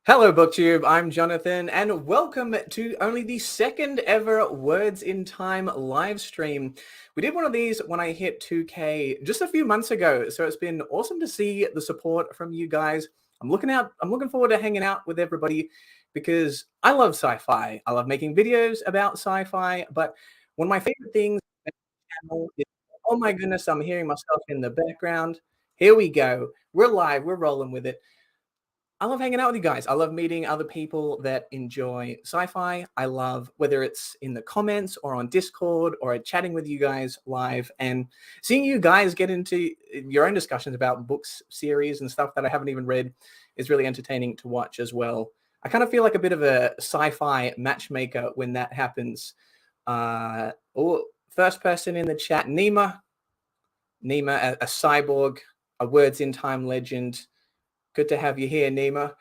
Hello, BookTube. I'm Jonathan, and welcome to only the second ever Words in Time live stream. We did one of these when I hit 2K just a few months ago, so it's been awesome to see the support from you guys. I'm looking forward to hanging out with everybody because I love sci-fi. I love making videos about sci-fi, but one of my favorite things on the channel is, oh my goodness, I'm hearing myself in the background. Here we go. We're live. We're rolling with it. I love hanging out with you guys. I love meeting other people that enjoy sci-fi. I love whether it's in the comments or on Discord or chatting with you guys live and seeing you guys get into your own discussions about books, series, and stuff that I haven't even read is really entertaining to watch as well. I kind of feel like a bit of a sci-fi matchmaker when that happens. First person in the chat, Nima, a cyborg, a Words in Time legend. Good to have you here, Nima.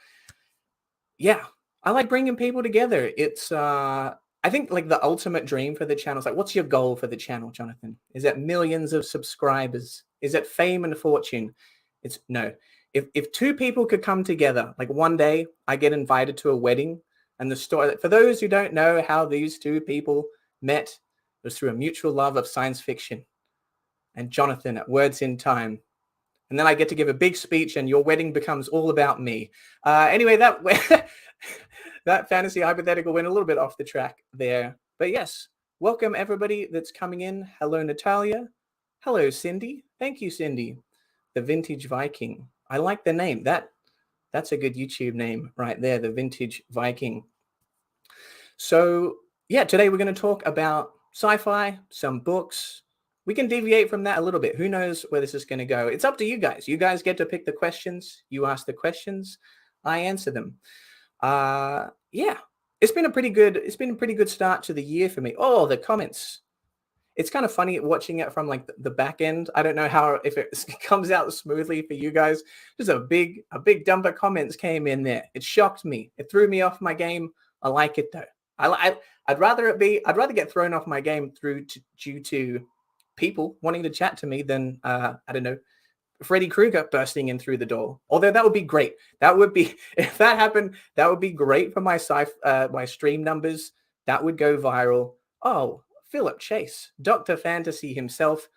Yeah, I like bringing people together. It's, I think, like the ultimate dream for the channel is like, what's your goal for the channel, Jonathan? Is it millions of subscribers? Is it fame and fortune? It's no. If two people could come together, like one day I get invited to a wedding, and the story, for those who don't know how these two people met, it was through a mutual love of science fiction. And Jonathan at Words in Time. And then I get to give a big speech and your wedding becomes all about me. Anyway, that fantasy hypothetical went a little bit off the track there. But yes, welcome everybody that's coming in. Hello, Natalia. Hello, Cindy. Thank you, Cindy. The Vintage Viking. I like the name. That's a good YouTube name right there, the Vintage Viking. So yeah, today we're going to talk about sci-fi, some books. We can deviate from that a little bit. Who knows where this is going to go? It's up to you guys. You guys get to pick the questions. You ask the questions. I answer them. Yeah, it's been a pretty good start to the year for me. Oh, the comments. It's kind of funny watching it from like the back end. I don't know how, if it comes out smoothly for you guys. Just a big dump of comments came in there. It shocked me. It threw me off my game. I like it though. I'd rather get thrown off my game due to people wanting to chat to me than I don't know, Freddy Krueger bursting in through the door. Although that would be great. That would be, if that happened, that would be great for my my stream numbers. That would go viral. Oh, Philip Chase, Dr. Fantasy himself.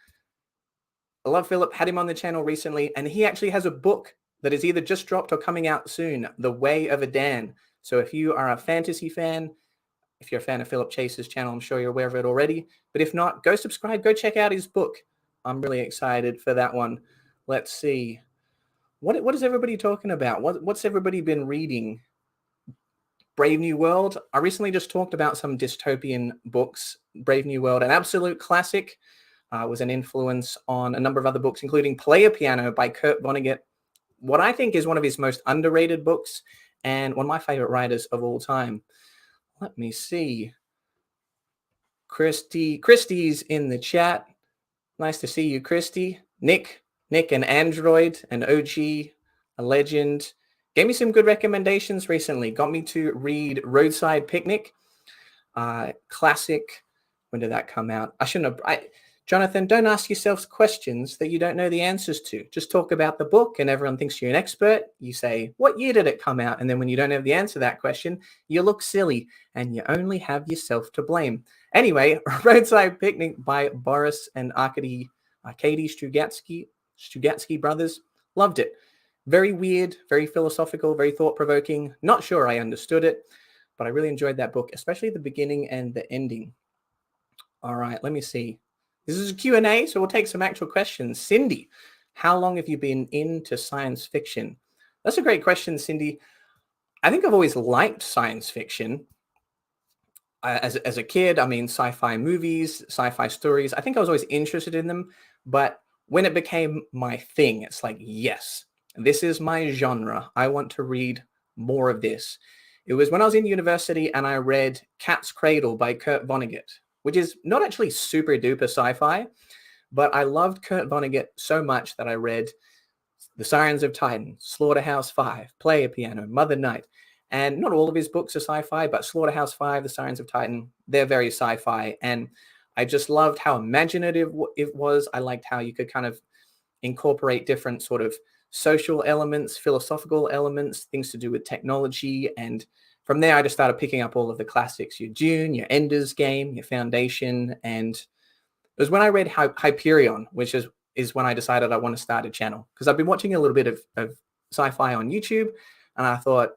I love Philip. Had him on the channel recently, and he actually has a book that is either just dropped or coming out soon, The Way of a Dan. So if you are a fantasy fan, if you're a fan of Philip Chase's channel, I'm sure you're aware of it already. But if not, go subscribe, go check out his book. I'm really excited for that one. Let's see. What is everybody talking about? What's everybody been reading? Brave New World. I recently just talked about some dystopian books. Brave New World, an absolute classic, was an influence on a number of other books, including Player Piano by Kurt Vonnegut. What I think is one of his most underrated books and one of my favorite writers of all time. Let me see. Christy's in the chat. Nice to see you, Christy. Nick, an Android, an OG, a legend. Gave me some good recommendations recently. Got me to read Roadside Picnic. Classic. When did that come out? I shouldn't have. Jonathan, don't ask yourself questions that you don't know the answers to. Just talk about the book and everyone thinks you're an expert. You say, what year did it come out? And then when you don't have the answer to that question, you look silly and you only have yourself to blame. Anyway, Roadside Picnic by Boris and Arkady Strugatsky brothers. Loved it. Very weird, very philosophical, very thought-provoking. Not sure I understood it, but I really enjoyed that book, especially the beginning and the ending. All right, let me see. This is a Q&A, so we'll take some actual questions. Cindy, how long have you been into science fiction? That's a great question, Cindy. I think I've always liked science fiction. As a kid, I mean, sci-fi movies, sci-fi stories, I think I was always interested in them. But when it became my thing, it's like, yes, this is my genre. I want to read more of this. It was when I was in university and I read Cat's Cradle by Kurt Vonnegut, which is not actually super duper sci-fi, but I loved Kurt Vonnegut so much that I read The Sirens of Titan, Slaughterhouse-5, Player Piano, Mother Night. And not all of his books are sci-fi, but Slaughterhouse-5, The Sirens of Titan, they're very sci-fi. And I just loved how imaginative it was. I liked how you could kind of incorporate different sort of social elements, philosophical elements, things to do with technology. And from there, I just started picking up all of the classics, your Dune, your Ender's Game, your Foundation. And it was when I read Hyperion, which is when I decided I want to start a channel, because I've been watching a little bit of sci-fi on YouTube, and I thought,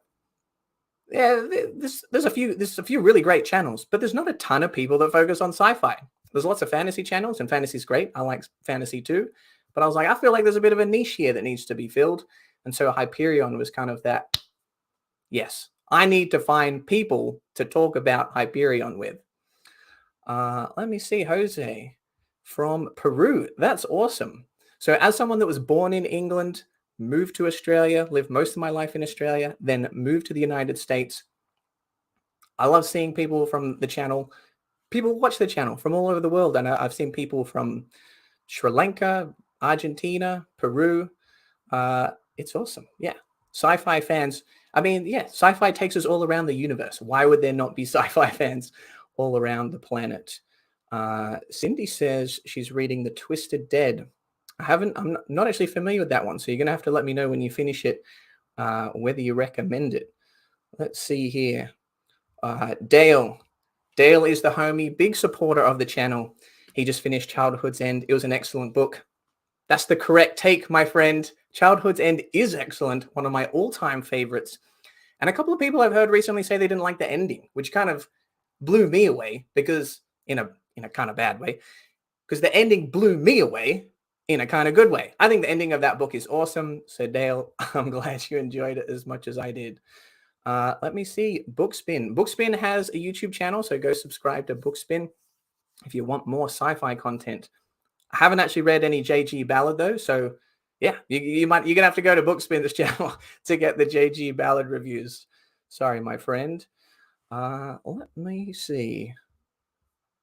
yeah, there's a few really great channels, but there's not a ton of people that focus on sci-fi. There's lots of fantasy channels, and fantasy's great. I like fantasy too, but I was like, I feel like there's a bit of a niche here that needs to be filled, and so Hyperion was kind of that. Yes, I need to find people to talk about Hyperion with. Let me see, Jose from Peru. That's awesome. So as someone that was born in England, moved to Australia, lived most of my life in Australia, then moved to the United States, I love seeing people from the channel. People watch the channel from all over the world. And I've seen people from Sri Lanka, Argentina, Peru. It's awesome. Yeah. Sci-fi fans. I mean, yeah, sci-fi takes us all around the universe. Why would there not be sci-fi fans all around the planet? Cindy says she's reading The Twisted Dead. I'm not actually familiar with that one. So you're going to have to let me know when you finish it, whether you recommend it. Let's see here. Dale is the homie, big supporter of the channel. He just finished Childhood's End. It was an excellent book. That's the correct take, my friend. Childhood's End is excellent, one of my all-time favorites. And a couple of people I've heard recently say they didn't like the ending, which kind of blew me away, because in a kind of bad way, because the ending blew me away in a kind of good way. I think the ending of that book is awesome. So Dale, I'm glad you enjoyed it as much as I did. Let me see. Bookspin. Bookspin has a YouTube channel, so go subscribe to Bookspin if you want more sci-fi content. I haven't actually read any J.G. Ballard though, so yeah, you're gonna have to go to Bookspin's channel to get the J.G. Ballard reviews. Sorry, my friend. Let me see.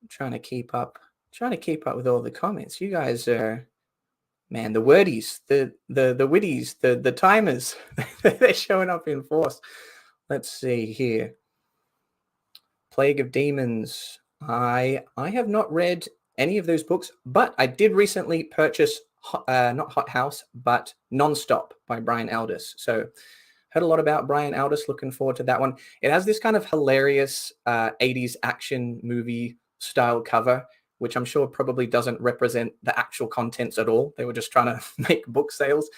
I'm trying to keep up with all the comments. You guys are, man, the wordies, the witties, the timers, they're showing up in force. Let's see here. Plague of Demons. I have not read any of those books, but I did recently purchase not Hot House, but Nonstop by Brian Aldiss. So heard a lot about Brian Aldiss. Looking forward to that one. It has this kind of hilarious 80s action movie style cover, which I'm sure probably doesn't represent the actual contents at all. They were just trying to make book sales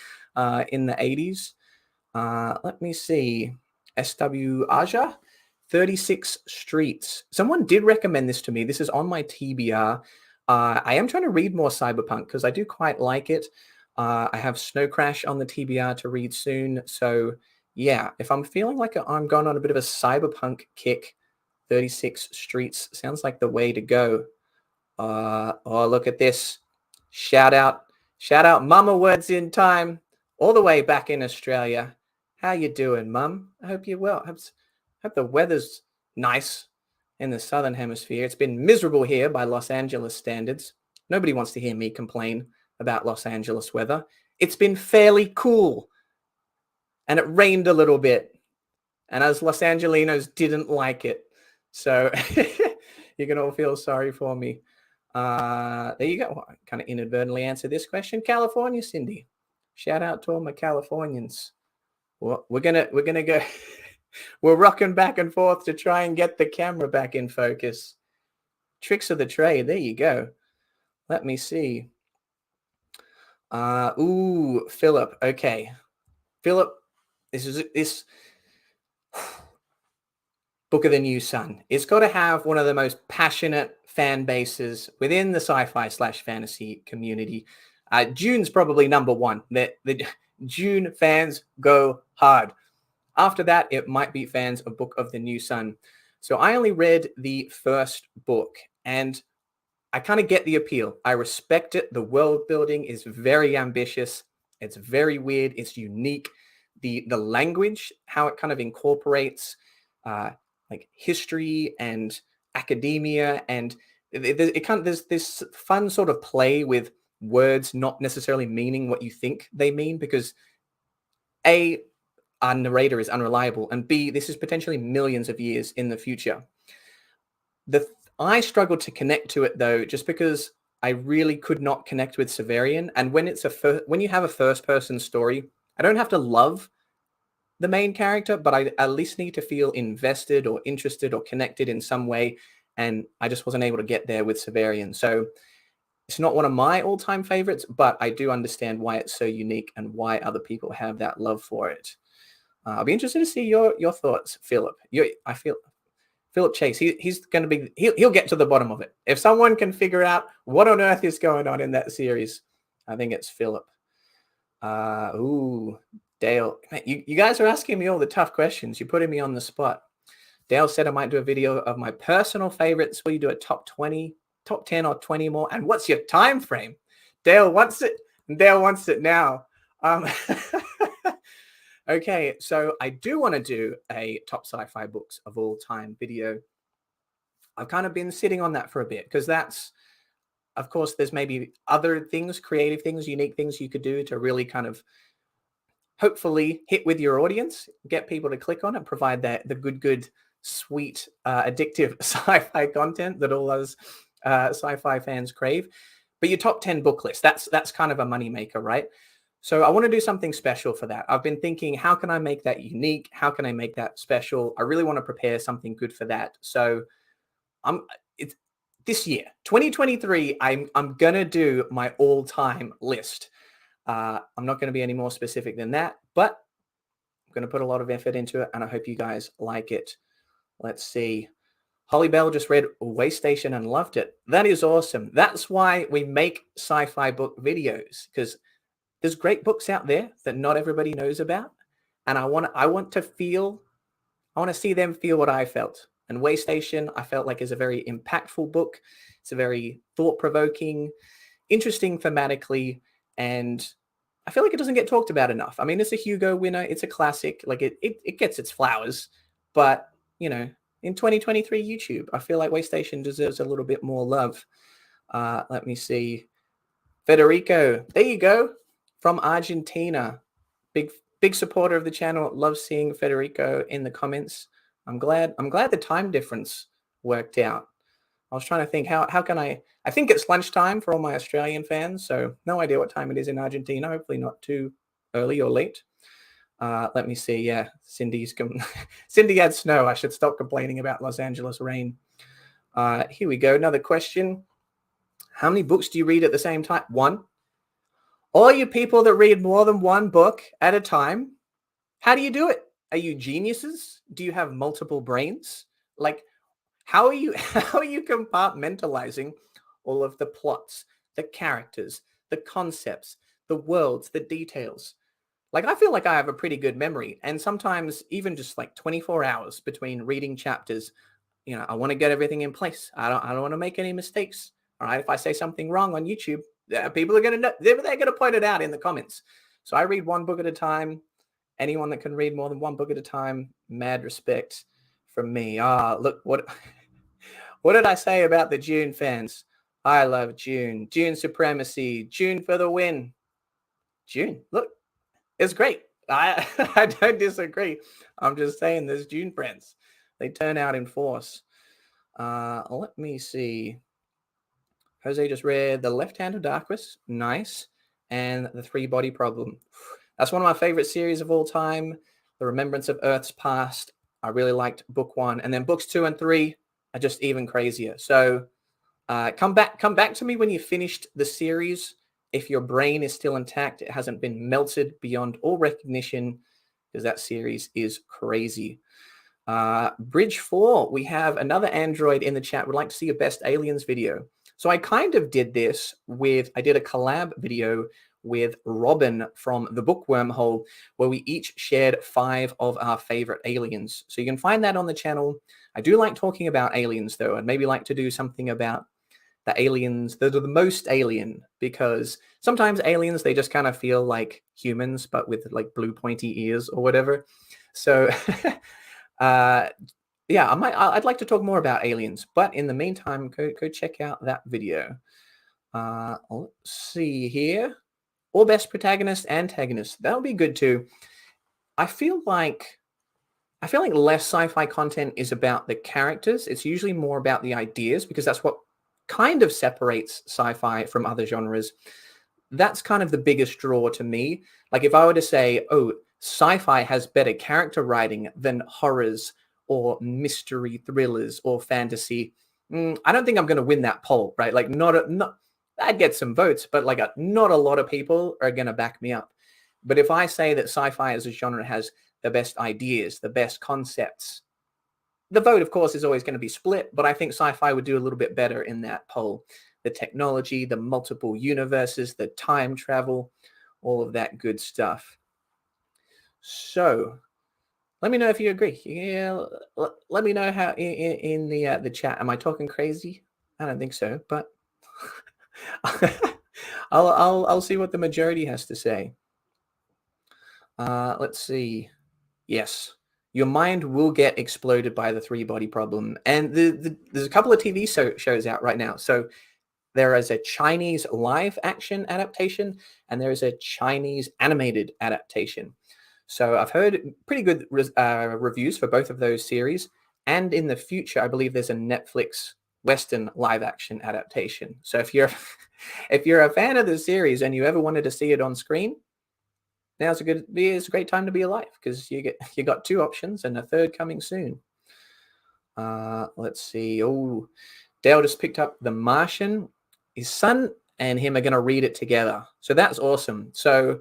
in the 80s. Let me see. SW Aja, 36 Streets. Someone did recommend this to me. This is on my TBR. I am trying to read more cyberpunk because I do quite like it. I have Snow Crash on the TBR to read soon. So yeah, if I'm feeling like I'm going on a bit of a cyberpunk kick, 36 Streets sounds like the way to go. Oh, look at this. Shout out Mama Words in Time, all the way back in Australia. How you doing, Mum? I hope you're well. Hope the weather's nice in the Southern Hemisphere. It's been miserable here by Los Angeles standards. Nobody wants to hear me complain about Los Angeles weather. It's been fairly cool. And it rained a little bit. And us Los Angelinos didn't like it. So you can all feel sorry for me. There you go. I kind of inadvertently answered this question. California, Cindy. Shout out to all my Californians. Well, we're gonna go. We're rocking back and forth to try and get the camera back in focus. Tricks of the trade. There you go. Let me see. Ooh, Philip. Okay, Philip. This Book of the New Sun. It's got to have one of the most passionate fan bases within the sci-fi/fantasy community. Dune's probably number one. The Dune fans go hard. After that, it might be fans of Book of the New Sun. So I only read the first book, and I kind of get the appeal. I respect it. The world building is very ambitious. It's very weird. It's unique. The language, how it kind of incorporates like history and academia, and there's this fun sort of play with words not necessarily meaning what you think they mean, because our narrator is unreliable, and B, this is potentially millions of years in the future. I struggled to connect to it though, just because I really could not connect with Severian. And when you have a first person story, I don't have to love the main character, but I at least need to feel invested or interested or connected in some way. And I just wasn't able to get there with Severian. So it's not one of my all-time favorites, but I do understand why it's so unique and why other people have that love for it. I'll be interested to see your thoughts, Philip. I feel Philip Chase. He's going to be. He'll get to the bottom of it. If someone can figure out what on earth is going on in that series, I think it's Philip. Dale. Man, you guys are asking me all the tough questions. You're putting me on the spot. Dale said I might do a video of my personal favorites. Will you do a top 20, top 10, or 20 more? And what's your time frame? Dale wants it. Dale wants it now. Okay, so I do want to do a top sci-fi books of all time video. I've kind of been sitting on that for a bit because that's, of course, there's maybe other things, creative things, unique things you could do to really kind of hopefully hit with your audience, get people to click on it, provide that the good, sweet, addictive sci-fi content that all those sci-fi fans crave. But your top 10 book list, that's kind of a moneymaker, right? So I want to do something special for that. I've been thinking, how can I make that unique? How can I make that special? I really want to prepare something good for that. So it's this year, 2023, I'm going to do my all-time list. I'm not going to be any more specific than that, but I'm going to put a lot of effort into it, and I hope you guys like it. Let's see. Holly Bell just read Way Station and loved it. That is awesome. That's why we make sci-fi book videos, because there's great books out there that not everybody knows about. And I want to see them feel what I felt. And Way Station, I felt like, is a very impactful book. It's a very thought-provoking, interesting thematically, and I feel like it doesn't get talked about enough. I mean, it's a Hugo winner. It's a classic. Like it gets its flowers. But, in 2023 YouTube, I feel like Way Station deserves a little bit more love. Let me see. Federico, there you go. From Argentina. Big supporter of the channel. Love seeing Federico in the comments. I'm glad the time difference worked out. I was trying to think how can I think it's lunchtime for all my Australian fans, so no idea what time it is in Argentina. Hopefully not too early or late. Let me see. Yeah, Cindy had snow. I should stop complaining about Los Angeles rain. Here we go. Another question. How many books do you read at the same time? One. All you people that read more than one book at a time, how do you do it? Are you geniuses? Do you have multiple brains? Like, how are you compartmentalizing all of the plots, the characters, the concepts, the worlds, the details? Like, I feel like I have a pretty good memory, and sometimes even just like 24 hours between reading chapters, I want to get everything in place. I don't want to make any mistakes. All right, if I say something wrong on YouTube, people are going to know. They're going to point it out in the comments. So I read one book at a time. Anyone that can read more than one book at a time, mad respect from me. Look, what did I say about the June fans? I love June. June supremacy. June for the win. June, look, it's great. I don't disagree. I'm just saying there's June friends. They turn out in force. Let me see. Jose just read The Left Hand of Darkness. Nice. And The Three-Body Problem. That's one of my favorite series of all time. The Remembrance of Earth's Past. I really liked book 1. And then books 2 and 3 are just even crazier. So come back to me when you've finished the series. If your brain is still intact, it hasn't been melted beyond all recognition, because that series is crazy. Bridge 4, we have another Android in the chat. Would like to see a best aliens video. So I kind of did this I did a collab video with Robin from the Book Wormhole, where we each shared 5 of our favorite aliens. So you can find that on the channel. I do like talking about aliens, though. I'd maybe like to do something about the aliens that are the most alien, because sometimes aliens, they just kind of feel like humans, but with like blue pointy ears or whatever. So yeah, I'd like to talk more about aliens, but in the meantime, go check out that video. Let's see here. Or best protagonist, antagonist. That would be good too. I feel like less sci-fi content is about the characters. It's usually more about the ideas, because that's what kind of separates sci-fi from other genres. that's kind of the biggest draw to me. Like if I were to say, oh, sci-fi has better character writing than horrors or mystery thrillers or fantasy, I don't think I'm going to win that poll, right? Like not I'd get some votes, but like not a lot of people are going to back me up. But if I say that sci-fi as a genre has the best ideas, the best concepts, the vote, of course, is always going to be split, but I think sci-fi would do a little bit better in that poll. The technology, the multiple universes, the time travel, all of that good stuff. So let me know if you agree. Yeah, let me know how in the chat. Am I talking crazy? I don't think so, but I'll see what the majority has to say. Let's see. Yes, your mind will get exploded by the three-body problem. And there's a couple of TV shows out right now. So there is a Chinese live action adaptation and there is a Chinese animated adaptation. So I've heard pretty good reviews for both of those series. And in the future, I believe there's a Netflix Western live action adaptation. So if you're if you're a fan of the series and you ever wanted to see it on screen, it's a great time to be alive because you got two options and a third coming soon. Let's see. Oh, Dale just picked up The Martian. His son and him are going to read it together. So that's awesome. So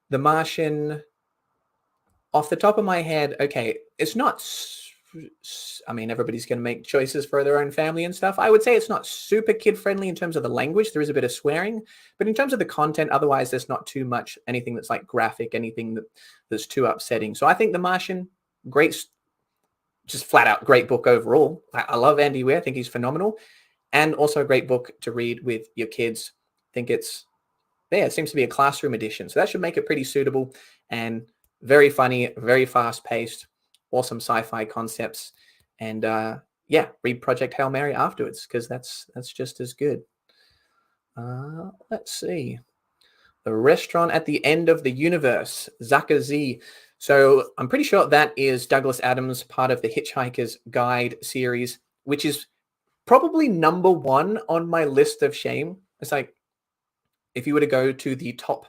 The Martian, off the top of my head, okay, it's not, I mean, everybody's going to make choices for their own family and stuff. I would say it's not super kid-friendly in terms of the language. There is a bit of swearing. But in terms of the content, otherwise, there's not too much, anything that's like graphic, anything that's too upsetting. So I think The Martian, great, just flat out great book overall. I love Andy Weir. I think he's phenomenal. And also a great book to read with your kids. I think it seems to be a classroom edition. So that should make it pretty suitable and very funny, very fast-paced, awesome sci-fi concepts. And read Project Hail Mary afterwards because that's just as good. Let's see. The Restaurant at the End of the Universe, Zaka Z. So I'm pretty sure that is Douglas Adams, part of the Hitchhiker's Guide series, which is probably number one on my list of shame. It's like, if you were to go to the top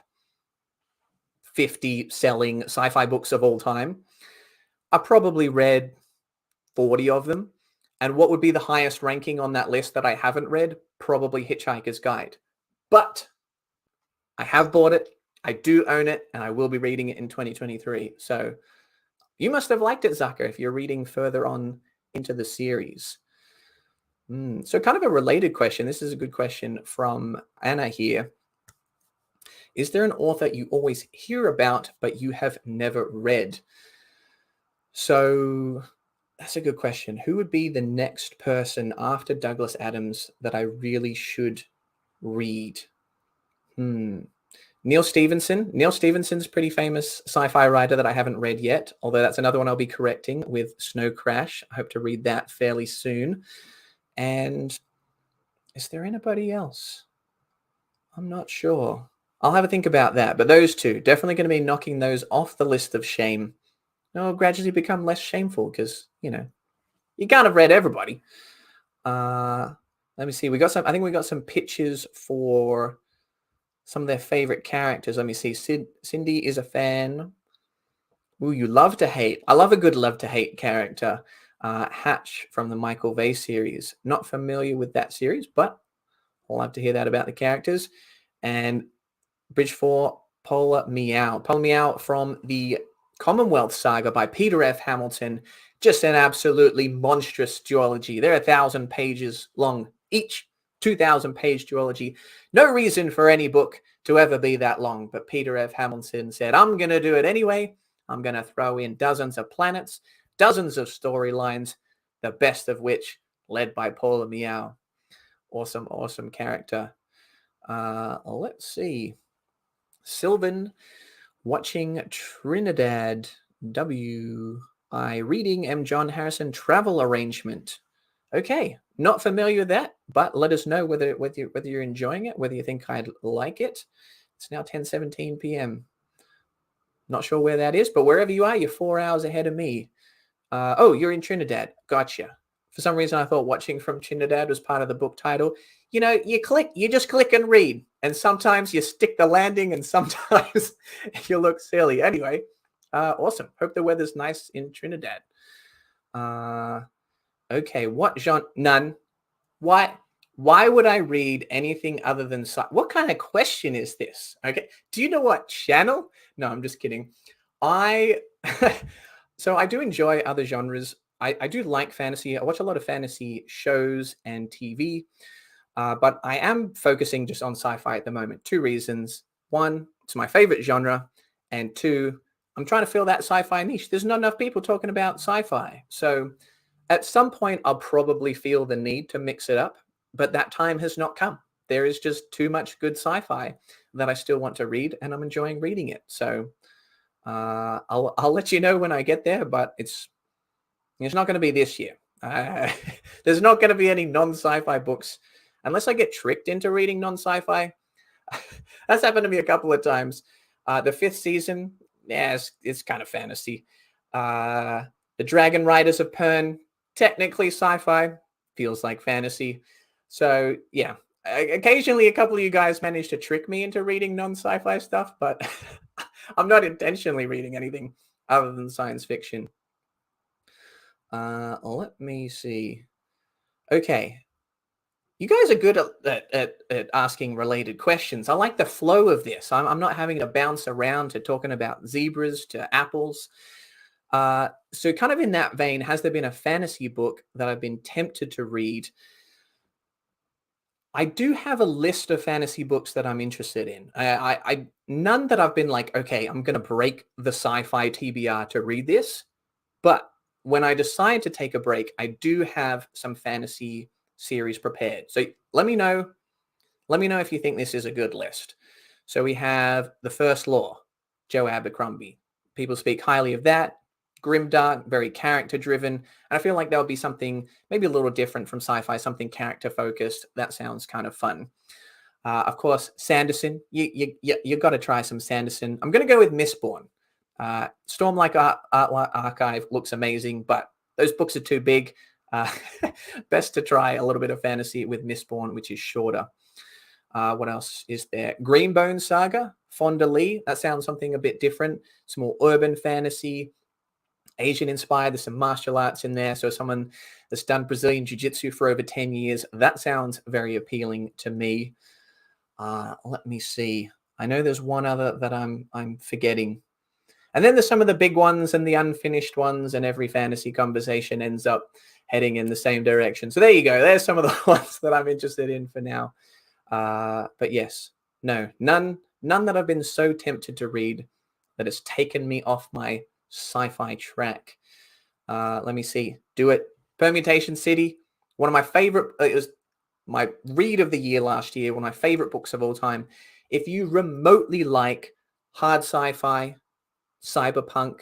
50 selling sci-fi books of all time, I probably read 40 of them. And what would be the highest ranking on that list that I haven't read? Probably Hitchhiker's Guide. But I have bought it. I do own it, and I will be reading it in 2023. So you must have liked it, Zaka, if you're reading further on into the series. So kind of a related question. This is a good question from Anna here. Is there an author you always hear about, but you have never read? So that's a good question. Who would be the next person after Douglas Adams that I really should read? Neil Stephenson. Neil Stephenson's a pretty famous sci-fi writer that I haven't read yet, although that's another one I'll be correcting with Snow Crash. I hope to read that fairly soon. And is there anybody else? I'm not sure. I'll have a think about that. But those two, definitely going to be knocking those off the list of shame. They'll gradually become less shameful because, you can't have read everybody. Let me see. I think we got some pictures for some of their favorite characters. Let me see. Cindy is a fan. Ooh, you love to hate. I love a good love to hate character. Hatch from the Michael Vey series. Not familiar with that series, but I'll love to hear that about the characters. And Bridge 4, Polar Meow. Polar Meow from the Commonwealth Saga by Peter F. Hamilton. Just an absolutely monstrous duology. They're 1,000 pages long each. 2,000-page duology. No reason for any book to ever be that long, but Peter F. Hamilton said, I'm going to do it anyway. I'm going to throw in dozens of planets, dozens of storylines, the best of which led by Polar Meow. Awesome, awesome character. Let's see. Sylvan watching Trinidad. W.I. reading M. John Harrison travel arrangement. Okay, not familiar with that, but let us know whether you're enjoying it, whether you think I'd like it. It's now 10:17 p.m. Not sure where that is, but wherever you are, you're 4 hours ahead of me. You're in Trinidad. Gotcha. For some reason, I thought watching from Trinidad was part of the book title. You know, you just click and read. And sometimes you stick the landing and sometimes you look silly. Anyway, awesome. Hope the weather's nice in Trinidad. Okay, what genre? None. Why would I read anything other than what kind of question is this? Okay. Do you know what channel? No, I'm just kidding. So I do enjoy other genres. I do like fantasy. I watch a lot of fantasy shows and TV, but I am focusing just on sci-fi at the moment. Two reasons. One, it's my favorite genre. And two, I'm trying to fill that sci-fi niche. There's not enough people talking about sci-fi. So at some point, I'll probably feel the need to mix it up, but that time has not come. There is just too much good sci-fi that I still want to read, and I'm enjoying reading it. So I'll let you know when I get there, but it's not going to be this year. There's not going to be any non-sci-fi books unless I get tricked into reading non-sci-fi. That's happened to me a couple of times. The fifth season, yeah, it's kind of fantasy. The Dragon Riders of Pern, technically sci-fi, feels like fantasy. So yeah, occasionally a couple of you guys manage to trick me into reading non-sci-fi stuff, but I'm not intentionally reading anything other than science fiction. Let me see. Okay. You guys are good at asking related questions. I like the flow of this. I'm not having to bounce around to talking about zebras to apples. So kind of in that vein, has there been a fantasy book that I've been tempted to read? I do have a list of fantasy books that I'm interested in. I none that I've been like, okay, I'm going to break the sci-fi TBR to read this. But when I decide to take a break, I do have some fantasy series prepared. So let me know if you think this is a good list. So we have The First Law, Joe Abercrombie. People speak highly of that. Grimdark, very character driven. And I feel like there'll be something maybe a little different from sci-fi, something character focused. That sounds kind of fun. Of course, Sanderson. You got to try some Sanderson. I'm going to go with Mistborn. Stormlight Archive looks amazing, but those books are too big. Best to try a little bit of fantasy with Mistborn, which is shorter. What else is there? Greenbone Saga, Fonda Lee. That sounds something a bit different. It's more urban fantasy, Asian inspired. There's some martial arts in there. So someone that's done Brazilian Jiu-Jitsu for over 10 years. That sounds very appealing to me. Let me see. I know there's one other that I'm forgetting. And then there's some of the big ones and the unfinished ones, and every fantasy conversation ends up heading in the same direction. So there you go. There's some of the ones that I'm interested in for now. But yes, none that I've been so tempted to read that has taken me off my sci-fi track. Let me see. Do it. Permutation City. One of my favorite. It was my read of the year last year. One of my favorite books of all time. If you remotely like hard sci-fi, cyberpunk,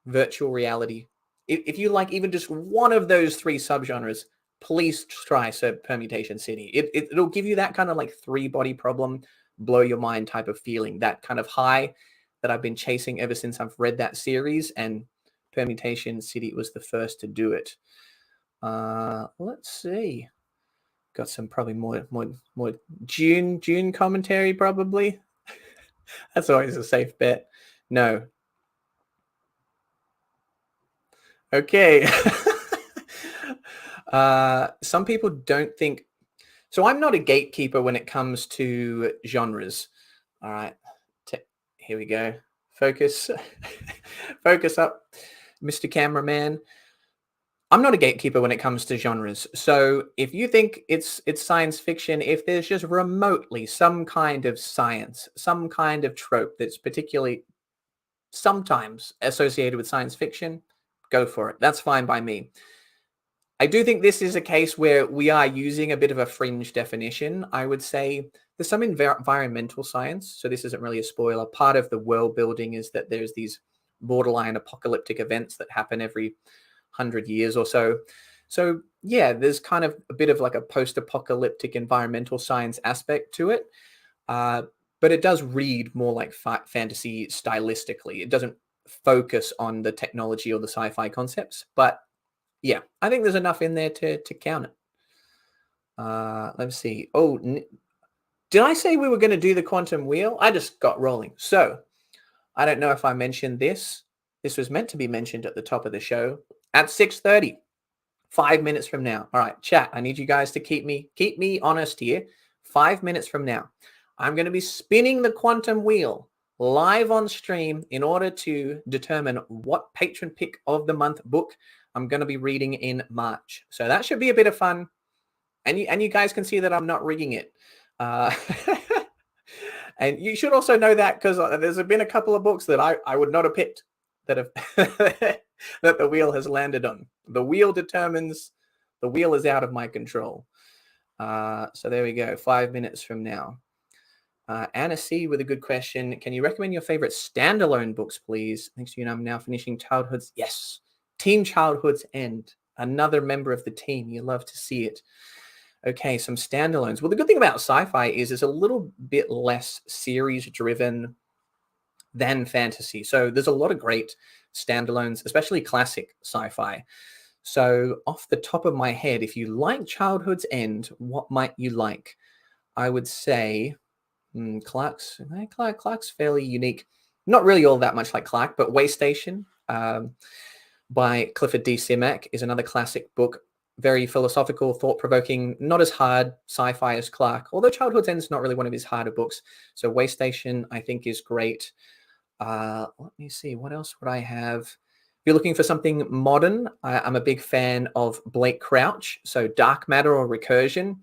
virtual reality, if you like even just one of those three subgenres, please try Permutation City. It'll give you that kind of like three body problem, blow your mind type of feeling, that kind of high that I've been chasing ever since I've read that series, and Permutation City was the first to do it. Let's see. Got some probably more June commentary probably. That's always a safe bet. No. Okay. Some people don't think. So I'm not a gatekeeper when it comes to genres. All right. Here we go. Focus. Focus up, Mr. Cameraman. I'm not a gatekeeper when it comes to genres. So if you think it's science fiction, if there's just remotely some kind of science, some kind of trope that's particularly sometimes associated with science fiction, go for it. That's fine by me. I do think this is a case where we are using a bit of a fringe definition. I would say there's some environmental science. So this isn't really a spoiler. Part of the world building is that there's these borderline apocalyptic events that happen every 100 years or so. So yeah, there's kind of a bit of like a post-apocalyptic environmental science aspect to it. But it does read more like fantasy stylistically. It doesn't focus on the technology or the sci-fi concepts, but Yeah, I think there's enough in there to count it. Let's see. Oh, did I say we were going to do the quantum wheel? I just got rolling. So I don't know if I mentioned this. This was meant to be mentioned at the top of the show at 6:30, 5 minutes from now. All right, chat. I need you guys to keep me honest here. 5 minutes from now, I'm going to be spinning the quantum wheel live on stream in order to determine what patron pick of the month book I'm going to be reading in March. So that should be a bit of fun. And you guys can see that I'm not rigging it. And you should also know that because there's been a couple of books that I would not have picked that have that the wheel has landed on. The wheel determines, the wheel is out of my control. So there we go, 5 minutes from now. Anna C with a good question. Can you recommend your favorite standalone books, please? Thanks to you. I'm now finishing Childhood's. Yes. Team Childhood's End. Another member of the team. You love to see it. Okay, some standalones. Well, the good thing about sci-fi is it's a little bit less series-driven than fantasy. So there's a lot of great standalones, especially classic sci-fi. So off the top of my head, if you like Childhood's End, what might you like? I would say Clark's fairly unique. Not really all that much like Clark, but Way Station by Clifford D. Simak is another classic book. Very philosophical, thought-provoking, not as hard sci-fi as Clark, although Childhood's End is not really one of his harder books. So Way Station, I think, is great. Let me see, what else would I have? If you're looking for something modern, I'm a big fan of Blake Crouch, so Dark Matter or Recursion.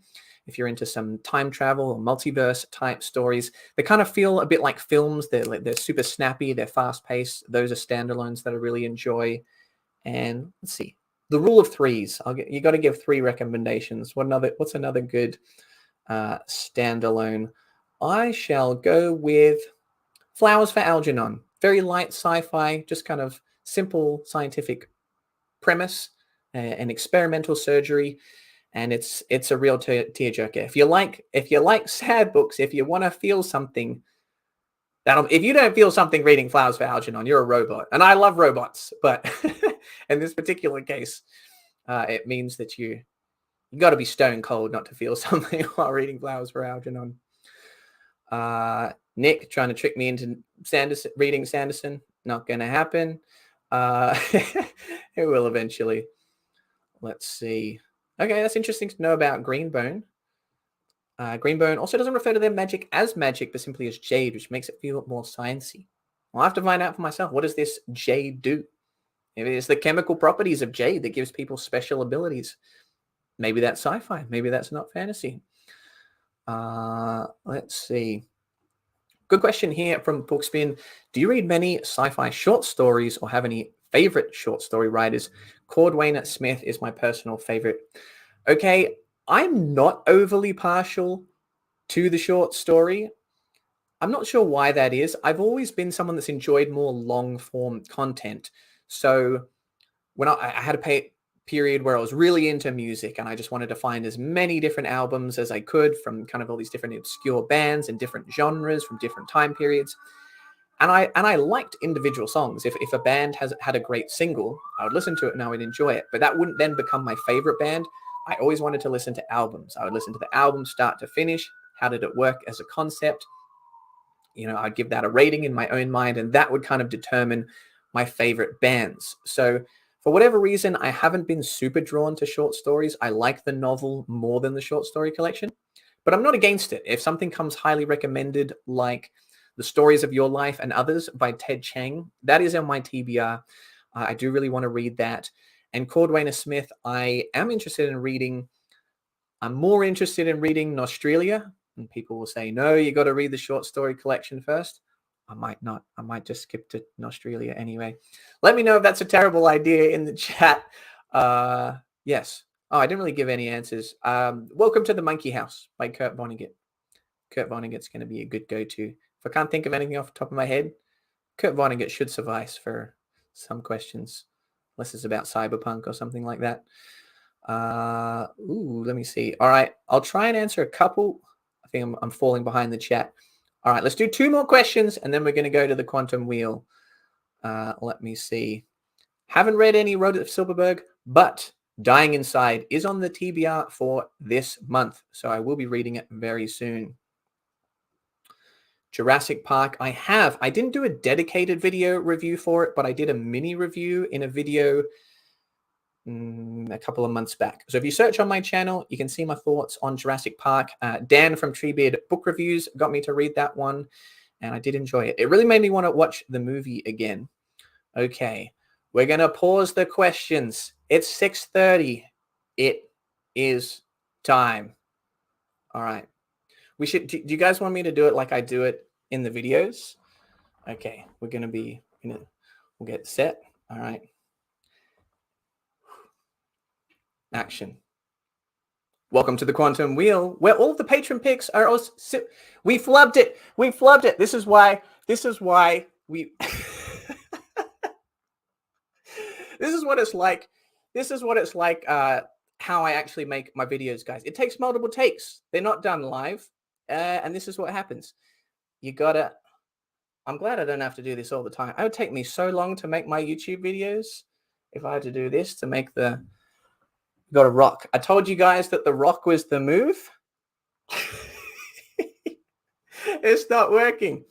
If you're into some time travel or multiverse type stories, they kind of feel a bit like films. They're super snappy, they're fast-paced. Those are standalones that I really enjoy. And let's see. The Rule of Threes. You got to give 3 recommendations. What's another good standalone? I shall go with Flowers for Algernon. Very light sci-fi, just kind of simple scientific premise, an experimental surgery, and it's a real tearjerker. If you like sad books, if you want to feel something, if you don't feel something reading Flowers for Algernon, you're a robot. And I love robots, but in this particular case, it means that you got to be stone cold not to feel something while reading Flowers for Algernon. Nick trying to trick me into reading Sanderson. Not going to happen. It will eventually. Let's see. Okay, that's interesting to know about Greenbone. Greenbone also doesn't refer to their magic as magic, but simply as jade, which makes it feel more sciencey. I'll have to find out for myself. What does this jade do? Maybe it's the chemical properties of jade that gives people special abilities. Maybe that's sci-fi. Maybe that's not fantasy. Let's see. Good question here from Bookspin. Do you read many sci-fi short stories or have any favorite short story writers? Cordwainer Smith is my personal favorite. Okay, I'm not overly partial to the short story. I'm not sure why that is. I've always been someone that's enjoyed more long-form content. So when I had a period where I was really into music and I just wanted to find as many different albums as I could from kind of all these different obscure bands and different genres from different time periods. And I liked individual songs. If a band had a great single, I would listen to it and I would enjoy it. But that wouldn't then become my favorite band. I always wanted to listen to albums. I would listen to the album start to finish. How did it work as a concept? I'd give that a rating in my own mind, and that would kind of determine my favorite bands. So for whatever reason, I haven't been super drawn to short stories. I like the novel more than the short story collection, but I'm not against it. If something comes highly recommended, like The Stories of Your Life and Others by Ted Chiang, that is on my TBR. I do really want to read that. And Cordwainer Smith, I am interested in reading. I'm more interested in reading Nostralia. And people will say, no, you got to read the short story collection first. I might not. I might just skip to Nostralia anyway. Let me know if that's a terrible idea in the chat. Yes. Oh, I didn't really give any answers. Welcome to the Monkey House by Kurt Vonnegut. Kurt Vonnegut's going to be a good go-to. If I can't think of anything off the top of my head, Kurt Vonnegut should suffice for some questions, unless it's about cyberpunk or something like that. Let me see. All right, I'll try and answer a couple. I think I'm falling behind the chat. All right, let's do 2 more questions, and then we're going to go to the quantum wheel. Let me see. Haven't read any Road of Silverberg. But Dying Inside is on the TBR for this month, so I will be reading it very soon. Jurassic Park, I didn't do a dedicated video review for it, but I did a mini review in a video a couple of months back. So if you search on my channel, you can see my thoughts on Jurassic Park. Dan from Treebeard Book Reviews got me to read that one, and I did enjoy it. It really made me want to watch the movie again. Okay, we're going to pause the questions. It's 6:30. It is time. All right. We should. Do you guys want me to do it like I do it in the videos? Okay, we're going to be, we'll get set. All right. Action. Welcome to the Quantum Wheel, where all of the patron picks are also. We flubbed it. We flubbed it. This is why we. This is what it's like. This is what it's like. How I actually make my videos, guys. It takes multiple takes. They're not done live, and this is what happens. You gotta. I'm glad I don't have to do this all the time. It would take me so long to make my YouTube videos if I had to do this to make the. Got a rock. I told you guys that the rock was the move. It's not working.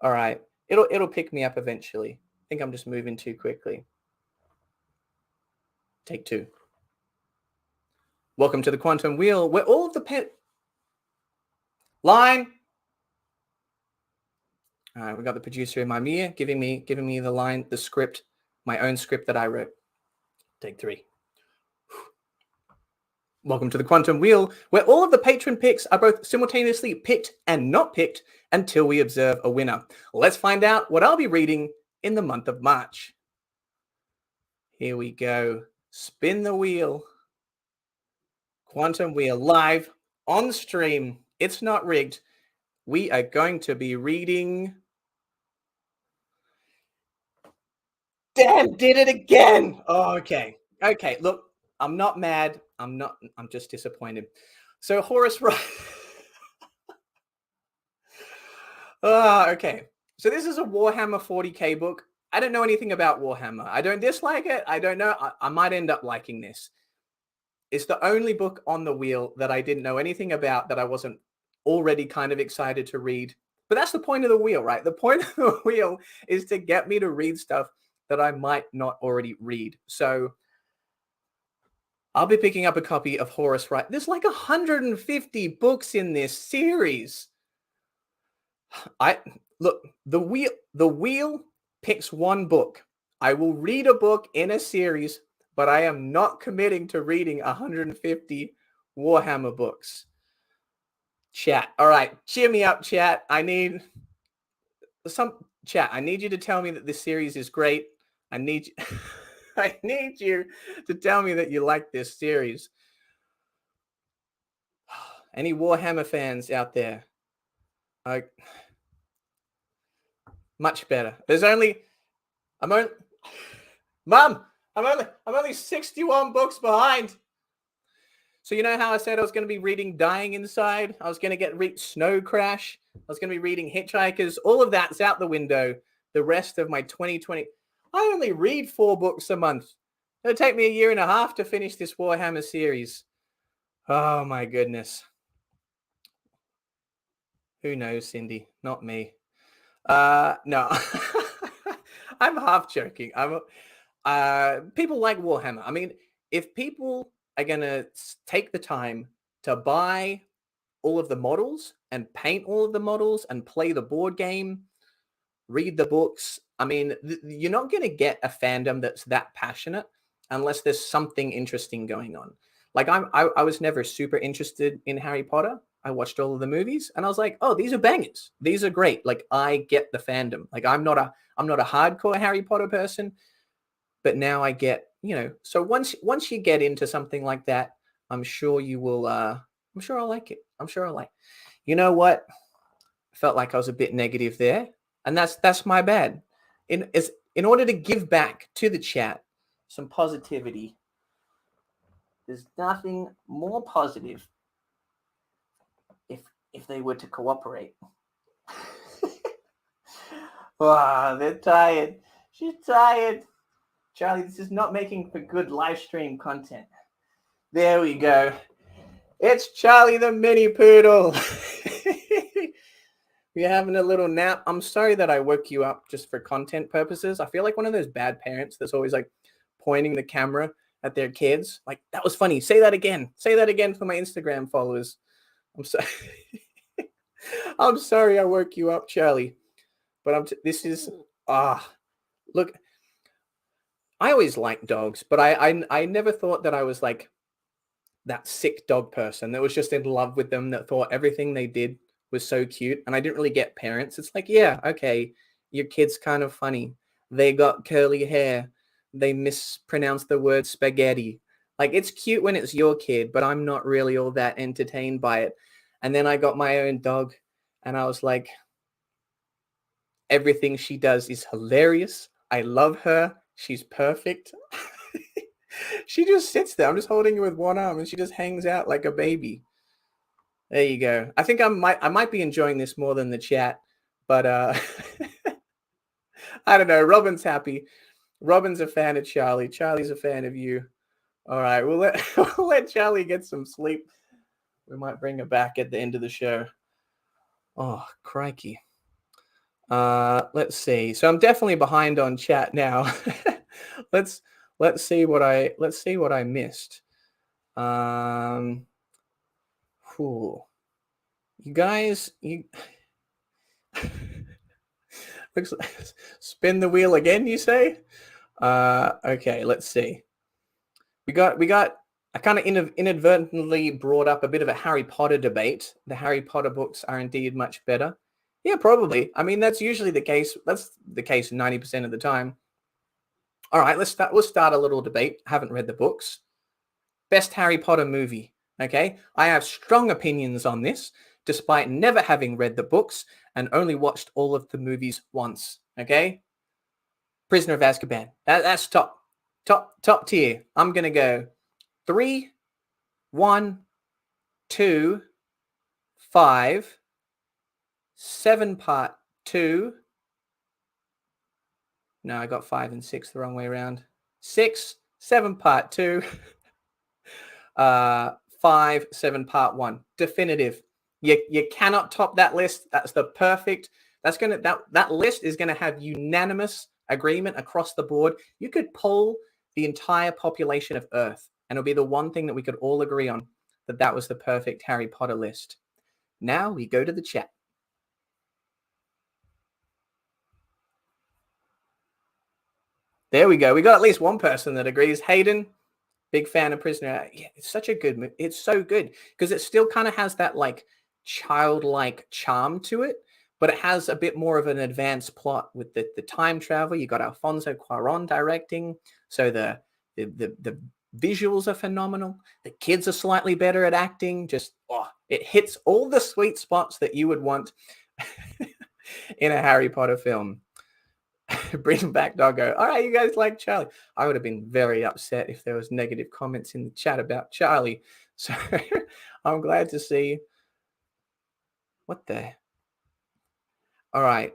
All right. It'll pick me up eventually. I think I'm just moving too quickly. Take two. Welcome to the Quantum Wheel, where all of the line. All right, we got the producer in my ear giving me the line, the script, my own script that I wrote. Take three. Welcome to the Quantum Wheel, where all of the patron picks are both simultaneously picked and not picked until we observe a winner. Let's find out what I'll be reading in the month of March. Here we go. Spin the wheel. Quantum Wheel live on stream. It's not rigged. We are going to be reading. Dan did it again. Oh, okay. Okay. Look, I'm not mad. I'm just disappointed. So Horace Wright. Okay. So this is a Warhammer 40K book. I don't know anything about Warhammer. I don't dislike it. I don't know. I might end up liking this. It's the only book on the wheel that I didn't know anything about, that I wasn't already kind of excited to read. But that's the point of the wheel, right? The point of the wheel is to get me to read stuff that I might not already read. So I'll be picking up a copy of Horace Wright. There's like 150 books in this series. Look, the wheel picks one book. I will read a book in a series, but I am not committing to reading 150 Warhammer books. Chat. All right, cheer me up, chat. I need you to tell me that this series is great. I need you to tell me that you like this series. Any Warhammer fans out there? Much better. Mom, I'm only 61 books behind. So you know how I said I was going to be reading Dying Inside? I was going to read Snow Crash. I was going to be reading Hitchhikers. All of that's out the window. The rest of my 2020. I only read 4 books a month. It'll take me a year and a half to finish this Warhammer series. Oh my goodness. Who knows, Cindy? Not me. No. I'm half joking. People like Warhammer. I mean, if people are going to take the time to buy all of the models and paint all of the models and play the board game, read the books, I mean, you're not going to get a fandom that's that passionate unless there's something interesting going on. Like I was never super interested in Harry Potter. I watched all of the movies and I was like, oh, these are bangers. These are great. Like I get the fandom. Like I'm not a hardcore Harry Potter person, but now I get, so once you get into something like that, I'm sure you will, I'm sure I'll like it. You know what? I felt like I was a bit negative there, and that's my bad. In order to give back to the chat some positivity, there's nothing more positive if they were to cooperate. Wow, they're tired. She's tired. Charlie, this is not making for good live stream content. There we go. It's Charlie the mini poodle. You're having a little nap. I'm sorry that I woke you up just for content purposes. I feel like one of those bad parents that's always like pointing the camera at their kids. Like, that was funny. Say that again. Say that again for my Instagram followers. I'm sorry. I'm sorry I woke you up, Charlie. But look, I always liked dogs, but I never thought that I was like that sick dog person that was just in love with them, that thought everything they did was so cute. And I didn't really get parents. It's like, yeah, okay, your kid's kind of funny. They got curly hair. They mispronounced the word spaghetti. Like, it's cute when it's your kid, but I'm not really all that entertained by it. And then I got my own dog, and I was like, everything she does is hilarious. I love her. She's perfect. She just sits there. I'm just holding her with one arm, and she just hangs out like a baby. There you go. I think I might be enjoying this more than the chat, but I don't know. Robin's happy. Robin's a fan of Charlie. Charlie's a fan of you. All right, we'll let Charlie get some sleep. We might bring her back at the end of the show. Oh, crikey. Let's see. So I'm definitely behind on chat now. let's see what I missed. Cool. You guys, looks like, spin the wheel again, you say? Okay, let's see. We got I kind of inadvertently brought up a bit of a Harry Potter debate. The Harry Potter books are indeed much better. Yeah, probably. I mean, that's usually the case. That's the case 90% of the time. All right, we'll start a little debate. Haven't read the books. Best Harry Potter movie. Okay, I have strong opinions on this, despite never having read the books and only watched all of the movies once. Okay, Prisoner of Azkaban. That's top tier. I'm gonna go 3, 1, 2, 5, 7 part 2. No, I got 5 and 6 the wrong way around. 6, 7 part 2. 5, 7 part 1. Definitive. You cannot top that list. That's the perfect. That list is gonna have unanimous agreement across the board. You could poll the entire population of Earth, and it'll be the one thing that we could all agree on, that was the perfect Harry Potter list. Now we go to the chat. There we go. We got at least one person that agrees. Hayden, big fan of Prisoner. Yeah, it's such a good movie. It's so good because it still kind of has that like childlike charm to it, but it has a bit more of an advanced plot with the time travel. You got Alfonso Cuarón directing, so the visuals are phenomenal. The kids are slightly better at acting. Just it hits all the sweet spots that you would want in a Harry Potter film. Bring back Doggo. All right, you guys like Charlie. I would have been very upset if there was negative comments in the chat about Charlie. So I'm glad to see. What the? All right.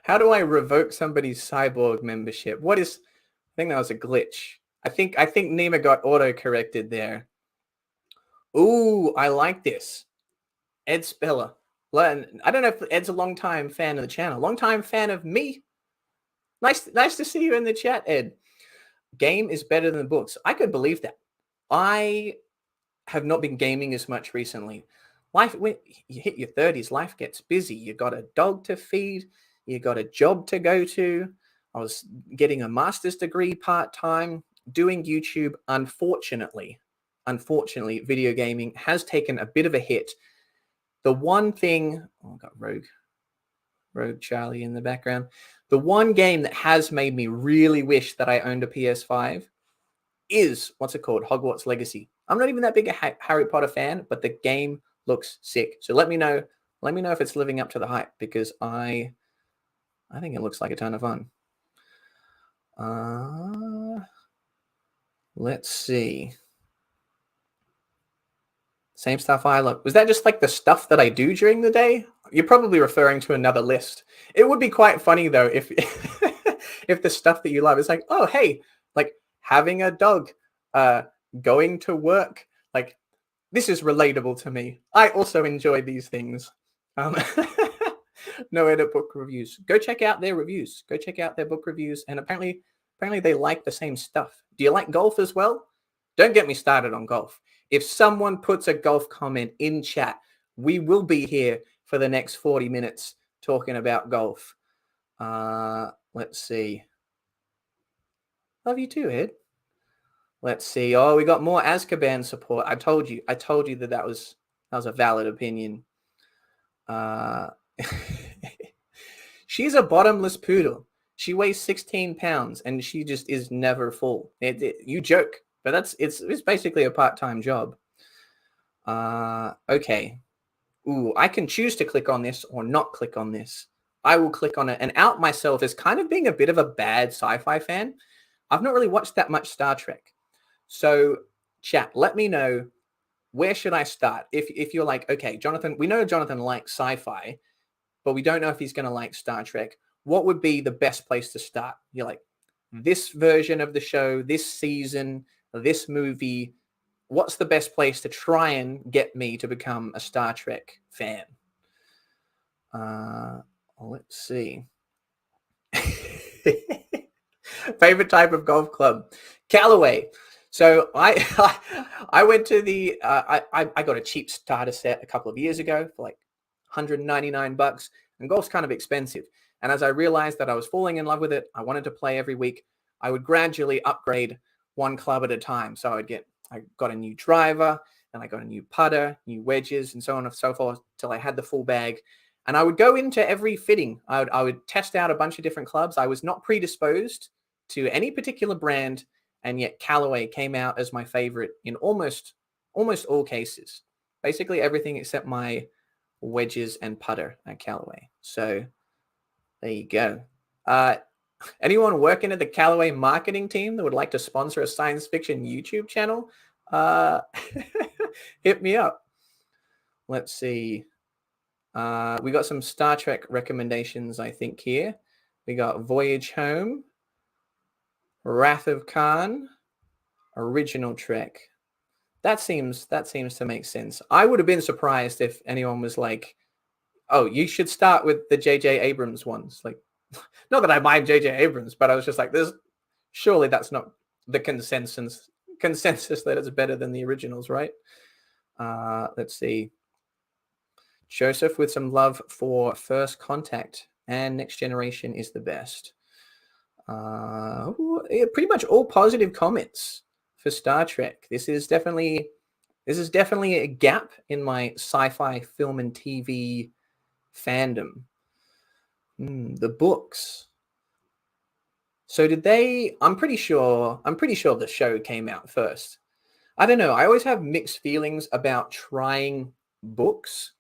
How do I revoke somebody's cyborg membership? I think that was a glitch. I think Nima got auto-corrected there. Ooh, I like this. Ed Speller. I don't know if Ed's a long-time fan of the channel. Long-time fan of me. Nice to see you in the chat, Ed. Game is better than books. I could believe that. I have not been gaming as much recently. Life, when you hit your 30s, life gets busy. You got a dog to feed. You got a job to go to. I was getting a master's degree part-time, doing YouTube. Unfortunately, video gaming has taken a bit of a hit. The one thing, I got Rogue Charlie in the background. The one game that has made me really wish that I owned a PS5 is, what's it called? Hogwarts Legacy. I'm not even that big a Harry Potter fan, but the game looks sick. So let me know if it's living up to the hype, because I think it looks like a ton of fun. Let's see. Same stuff I love. Was that just like the stuff that I do during the day? You're probably referring to another list. It would be quite funny though if if the stuff that you love is like, oh, hey, like having a dog, going to work, like this is relatable to me. I also enjoy these things. No Edit Book Reviews. Go check out their reviews. Go check out their book reviews. And apparently they like the same stuff. Do you like golf as well? Don't get me started on golf. If someone puts a golf comment in chat, we will be here for the next 40 minutes talking about golf. Let's see. Love you too, Ed. Let's see. Oh, we got more Azkaban support. I told you that was a valid opinion. She's a bottomless poodle. She weighs 16 pounds and she just is never full. You joke, but it's basically a part-time job. Okay. Ooh, I can choose to click on this or not click on this. I will click on it and out myself as kind of being a bit of a bad sci-fi fan. I've not really watched that much Star Trek. So chat, let me know, where should I start? If you're like, okay, Jonathan, we know Jonathan likes sci-fi, but we don't know if he's going to like Star Trek. What would be the best place to start? You're like, this version of the show, this season, this movie, what's the best place to try and get me to become a Star Trek fan? Let's see. Favorite type of golf club? Callaway. So I went to the I got a cheap starter set a couple of years ago for like $199, and golf's kind of expensive. And as I realized that I was falling in love with it, I wanted to play every week. I would gradually upgrade one club at a time. So I got a new driver, and I got a new putter, new wedges, and so on and so forth till I had the full bag. And I would go into every fitting. I would test out a bunch of different clubs. I was not predisposed to any particular brand, and yet Callaway came out as my favorite in almost all cases. Basically everything except my wedges and putter at Callaway. So there you go. Anyone working at the Callaway marketing team that would like to sponsor a science fiction YouTube channel, hit me up. Let's see. We got some Star Trek recommendations, I think, here. We got Voyage Home, Wrath of Khan, Original Trek. That seems to make sense. I would have been surprised if anyone was like, oh, you should start with the J.J. Abrams ones. Like, not that I mind J.J. Abrams, but I was just like, surely that's not the consensus that it's better than the originals, right? Let's see. Joseph with some love for First Contact and Next Generation is the best. Pretty much all positive comments for Star Trek. This is definitely a gap in my sci-fi film and TV fandom. The books. So did they? I'm pretty sure the show came out first. I don't know. I always have mixed feelings about trying books.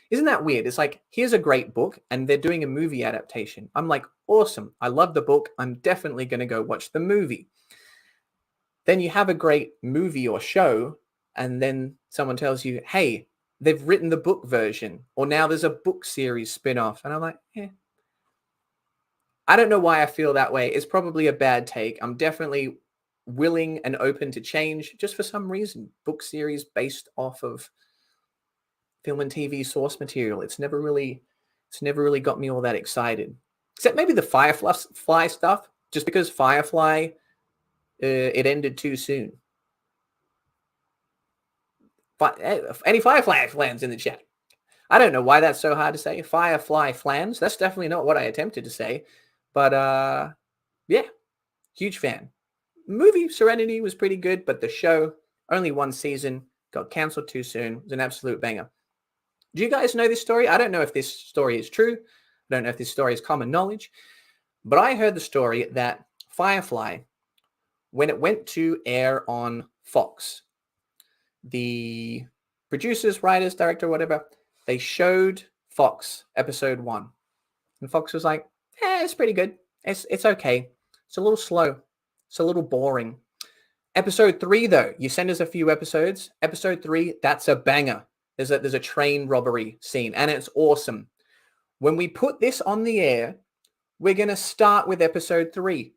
Isn't that weird? It's like, here's a great book and they're doing a movie adaptation. I'm like, awesome. I love the book. I'm definitely going to go watch the movie. Then you have a great movie or show, and then someone tells you, hey, they've written the book version, or now there's a book series spin-off. And I'm like, I don't know why I feel that way. It's probably a bad take. I'm definitely willing and open to change just for some reason. Book series based off of film and TV source material. It's never really got me all that excited. Except maybe the Firefly stuff, just because Firefly, it ended too soon. But any Firefly fans in the chat? I don't know why that's so hard to say. Firefly flans. That's definitely not what I attempted to say. But yeah, huge fan. Movie Serenity was pretty good, but the show, only one season, got canceled too soon. It was an absolute banger. Do you guys know this story? I don't know if this story is true. I don't know if this story is common knowledge. But I heard the story that Firefly, when it went to air on Fox, the producers, writers, director, whatever, they showed Fox episode 1. And Fox was like, it's pretty good. It's okay. It's a little slow. It's a little boring. Episode 3, though, you send us a few episodes. Episode 3, that's a banger. There's a train robbery scene, and it's awesome. When we put this on the air, we're going to start with episode 3.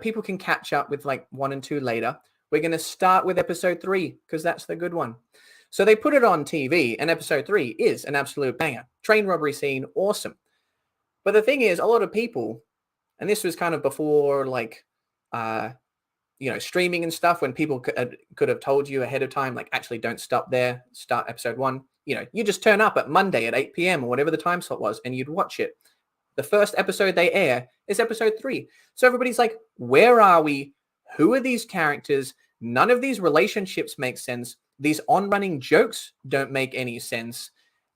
People can catch up with like 1 and 2 later. We're going to start with episode 3 because that's the good one. So they put it on TV, and episode 3 is an absolute banger. Train robbery scene, awesome. But the thing is, a lot of people, and this was kind of before like, streaming and stuff, when people could have told you ahead of time, like, actually don't stop there, start episode 1. You just turn up at Monday at 8 p.m. or whatever the time slot was, and you'd watch it. The first episode they air is episode 3. So everybody's like, where are we? Who are these characters? None of these relationships make sense. These on-running jokes don't make any sense.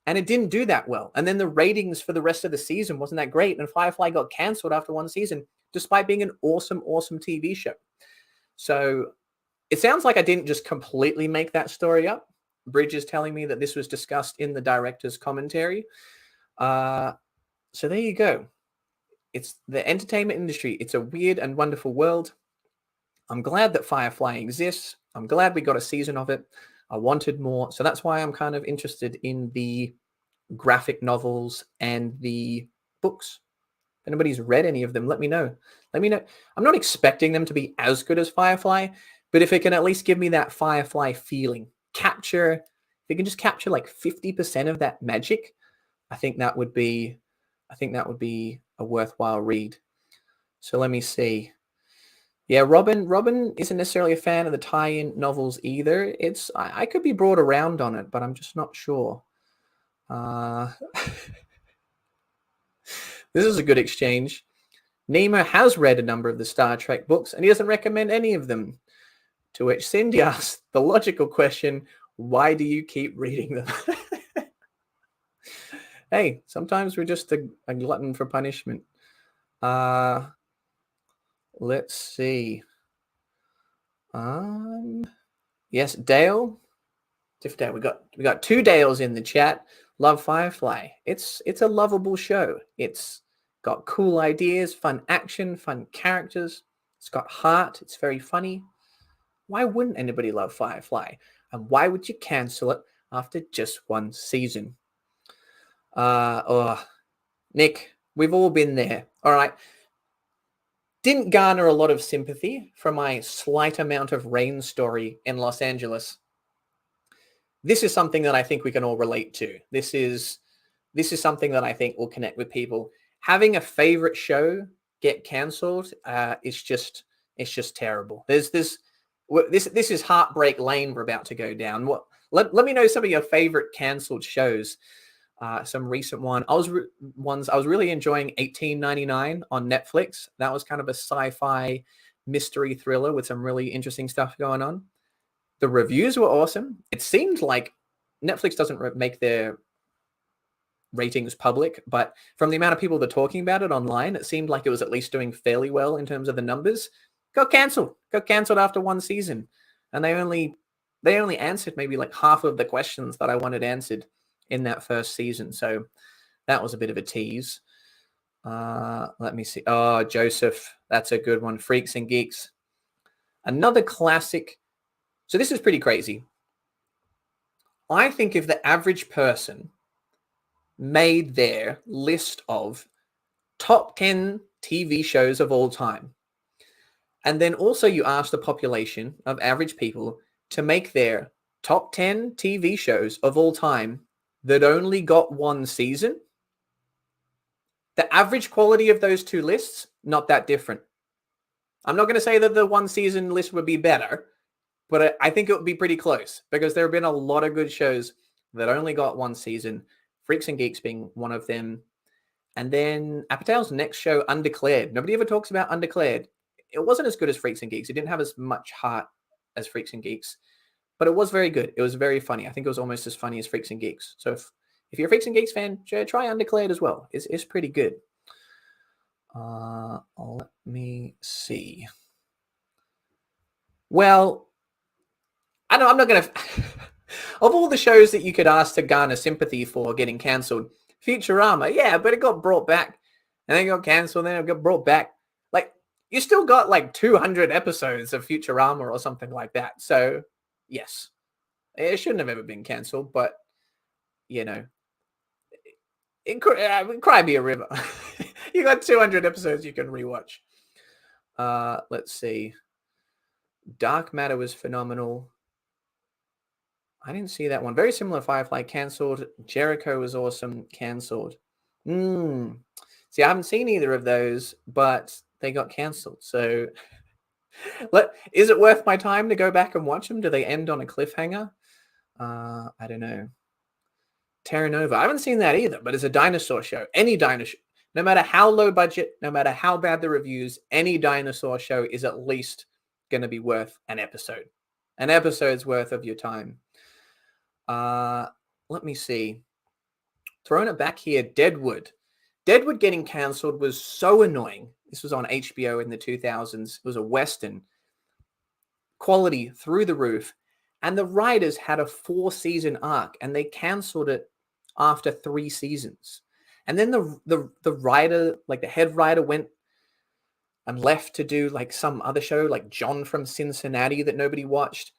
And it didn't do that well. And then the ratings for the rest of the season wasn't that great. And Firefly got canceled after 1 season, despite being an awesome, awesome TV show. So it sounds like I didn't just completely make that story up. Bridge is telling me that this was discussed in the director's commentary. So there you go. It's the entertainment industry. It's a weird and wonderful world. I'm glad that Firefly exists. I'm glad we got a season of it. I wanted more. So that's why I'm kind of interested in the graphic novels and the books. If anybody's read any of them, let me know. Let me know. I'm not expecting them to be as good as Firefly, but if it can at least give me that Firefly feeling, if it can just capture like 50% of that magic, I think that would be a worthwhile read. So let me see. Yeah, Robin isn't necessarily a fan of the tie-in novels either. I could be brought around on it, but I'm just not sure. This is a good exchange. Nemo has read a number of the Star Trek books, and he doesn't recommend any of them. To which Cindy asks the logical question, why do you keep reading them? Hey, sometimes we're just a glutton for punishment. Let's see. Yes, Dale. Dale. We got 2 Dales in the chat. Love Firefly. It's a lovable show. It's got cool ideas, fun action, fun characters. It's got heart. It's very funny. Why wouldn't anybody love Firefly? And why would you cancel it after just 1 season? Nick, we've all been there. All right. Didn't garner a lot of sympathy for my slight amount of rain story in Los Angeles. This is something that I think we can all relate to. This is something that I think will connect with people. Having a favorite show get canceled is just terrible. This is heartbreak lane we're about to go down. Let me know some of your favorite canceled shows. Some recent ones I was really enjoying. 1899 on Netflix. That was kind of a sci-fi mystery thriller with some really interesting stuff going on. The reviews were awesome. It seemed like Netflix doesn't make their ratings public, but from the amount of people that are talking about it online, it seemed like it was at least doing fairly well in terms of the numbers. Got canceled after 1 season, and they only answered maybe like half of the questions that I wanted answered in that first season. So that was a bit of a tease. Let me see. Oh, Joseph, that's a good one. Freaks and Geeks. Another classic. So this is pretty crazy. I think if the average person made their list of top 10 TV shows of all time, and then also you ask the population of average people to make their top 10 TV shows of all time that only got 1 season, the average quality of those 2 lists, not that different. I'm not going to say that the 1 season list would be better, but I think it would be pretty close because there have been a lot of good shows that only got 1 season, Freaks and Geeks being one of them. And then Apatow's next show, Undeclared. Nobody ever talks about Undeclared. It wasn't as good as Freaks and Geeks. It didn't have as much heart as Freaks and Geeks, but it was very good. It was very funny. I think it was almost as funny as Freaks and Geeks. So if you're a Freaks and Geeks fan, try Undeclared as well. It's pretty good. Let me see. Well, I'm not going to... Of all the shows that you could ask to garner sympathy for getting cancelled, Futurama, yeah, but it got brought back. And then it got cancelled, and then it got brought back. Like, you still got like 200 episodes of Futurama or something like that. So, yes, it shouldn't have ever been cancelled, but, you know, cry me a river. You got 200 episodes you can rewatch. Let's see. Dark Matter was phenomenal. I didn't see that one. Very similar. Firefly canceled. Jericho was awesome. Canceled. See, I haven't seen either of those, but they got canceled. So, is it worth my time to go back and watch them? Do they end on a cliffhanger? I don't know. Terra Nova. I haven't seen that either, but it's a dinosaur show. Any dinosaur, no matter how low budget, no matter how bad the reviews, any dinosaur show is at least going to be worth an episode. An episode's worth of your time. Let me see. Throwing it back here, Deadwood. Deadwood getting cancelled was so annoying. This was on HBO in the 2000s. It was a Western. Quality through the roof. And the writers had a 4-season arc, and they cancelled it after 3 seasons. And then the writer, like the head writer, went and left to do like some other show, like John from Cincinnati, that nobody watched.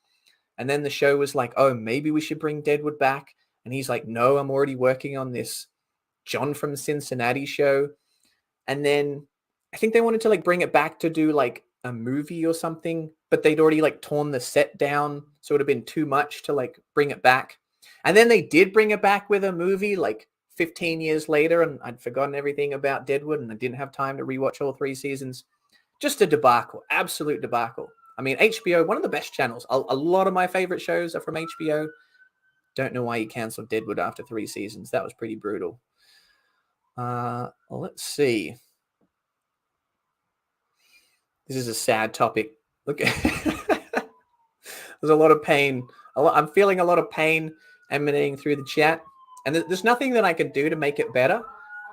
And then the show was like, oh, maybe we should bring Deadwood back. And he's like, no, I'm already working on this John from Cincinnati show. And then I think they wanted to like bring it back to do like a movie or something, but they'd already like torn the set down. So it would have been too much to like bring it back. And then they did bring it back with a movie like 15 years later. And I'd forgotten everything about Deadwood and I didn't have time to rewatch all 3 seasons. Just a debacle, absolute debacle. I mean, HBO, one of the best channels. A lot of my favorite shows are from HBO. Don't know why you canceled Deadwood after 3 seasons. That was pretty brutal. Let's see. This is a sad topic. Look, there's a lot of pain. I'm feeling a lot of pain emanating through the chat. And there's nothing that I can do to make it better.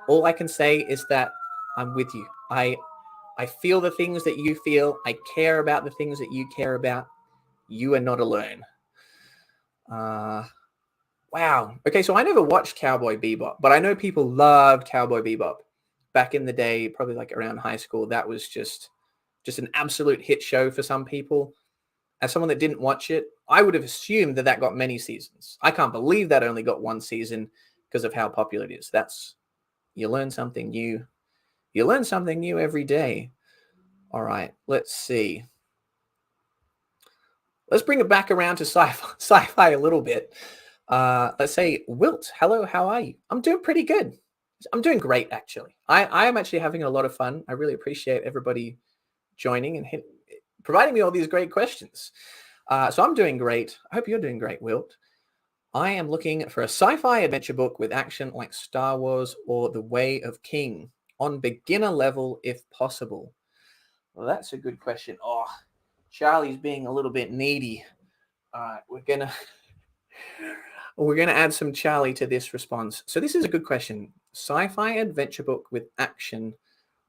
All I can say is that I'm with you. I feel the things that you feel. I care about the things that you care about. You are not alone. Wow. Okay, so I never watched Cowboy Bebop, but I know people loved Cowboy Bebop back in the day, probably like around high school. That was just an absolute hit show for some people. As someone that didn't watch it, I would have assumed that got many seasons. I can't believe that only got 1 season because of how popular it is. You learn something new. You learn something new every day. All right, let's see. Let's bring it back around to sci-fi a little bit. Let's say, Wilt, hello, how are you? I'm doing pretty good. I'm doing great, actually. I am actually having a lot of fun. I really appreciate everybody joining and providing me all these great questions. So I'm doing great. I hope you're doing great, Wilt. I am looking for a sci-fi adventure book with action like Star Wars or The Way of King on beginner level if possible. Well, that's a good question. Oh, Charlie's being a little bit needy. All right, we're gonna add some Charlie to this response. So this is a good question. Sci-fi adventure book with action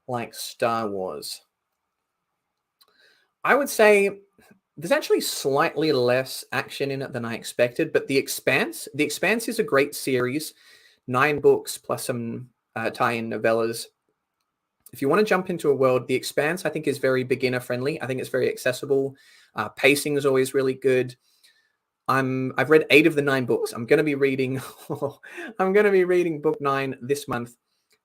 like Star Wars. I would say there's actually slightly less action in it than I expected, but The Expanse is a great series, 9 books plus some tie-in novellas. If you want to jump into a world, The Expanse, I think, is very beginner friendly. I think it's very accessible. Pacing is always really good. I've read 8 of the 9 books. I'm going to be reading book 9 this month.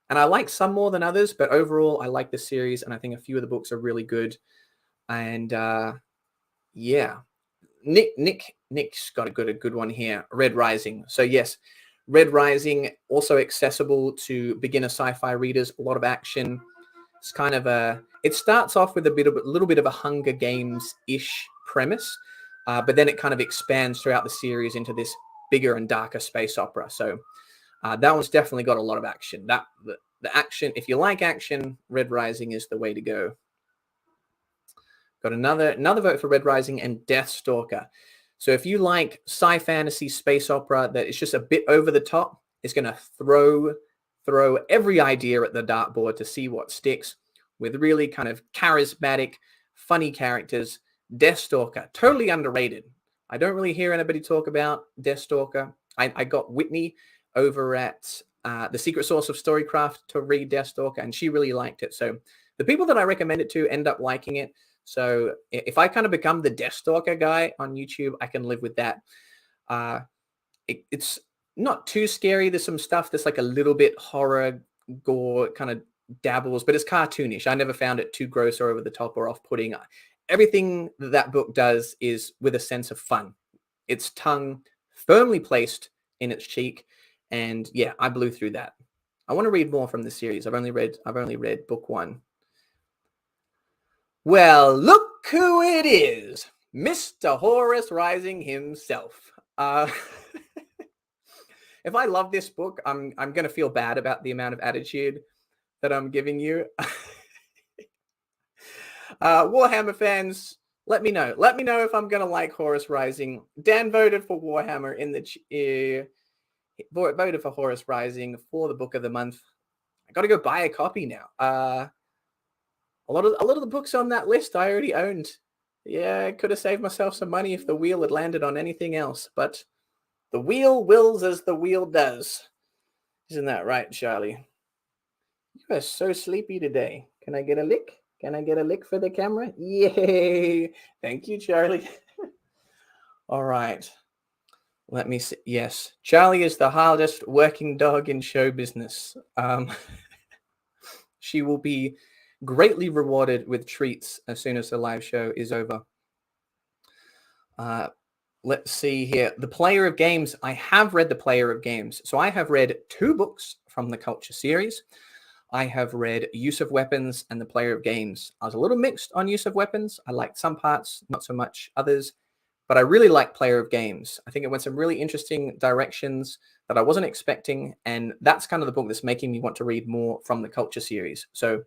And I like some more than others, but overall I like the series and I think a few of the books are really good. And yeah, Nick's got a good one here. Red Rising. So yes, Red Rising, also accessible to beginner sci-fi readers. A lot of action. It's kind of it starts off with a little bit of a Hunger Games-ish premise, but then it kind of expands throughout the series into this bigger and darker space opera. So that one's definitely got a lot of action. The action, if you like action, Red Rising is the way to go. Got another vote for Red Rising and Deathstalker. So if you like sci-fantasy space opera that is just a bit over the top, it's going to throw every idea at the dartboard to see what sticks with really kind of charismatic, funny characters. Deathstalker, totally underrated. I don't really hear anybody talk about Deathstalker. I got Whitney over at The Secret Source of Storycraft to read Deathstalker, and she really liked it. So the people that I recommend it to end up liking it. So if I kind of become the Deathstalker guy on YouTube, I can live with that. It's not too scary. There's some stuff that's like a little bit horror, gore, kind of dabbles, but it's cartoonish. I never found it too gross or over the top or off-putting. Everything that book does is with a sense of fun. Its tongue firmly placed in its cheek, and yeah, I blew through that. I want to read more from the series. I've only read book 1. Well, look who it is, Mr. Horus Rising himself. If I love this book, I'm going to feel bad about the amount of attitude that I'm giving you. Warhammer fans, let me know. Let me know if I'm going to like Horus Rising. Dan voted for Warhammer in the voted for Horus Rising for the book of the month. I got to go buy a copy now. A lot of the books on that list I already owned. Yeah, I could have saved myself some money if the wheel had landed on anything else, but the wheel wills as the wheel does. Isn't that right, Charlie? You are so sleepy today. Can I get a lick? Can I get a lick for the camera? Yay! Thank you, Charlie. All right. Let me see. Yes, Charlie is the hardest working dog in show business. She will be greatly rewarded with treats as soon as the live show is over. Let's see here. The Player of Games. I have read The Player of Games. So I have read 2 books from the Culture series. I have read Use of Weapons and The Player of Games. I was a little mixed on Use of Weapons. I liked some parts, not so much others. But I really like Player of Games. I think it went some really interesting directions that I wasn't expecting. And that's kind of the book that's making me want to read more from the Culture series. So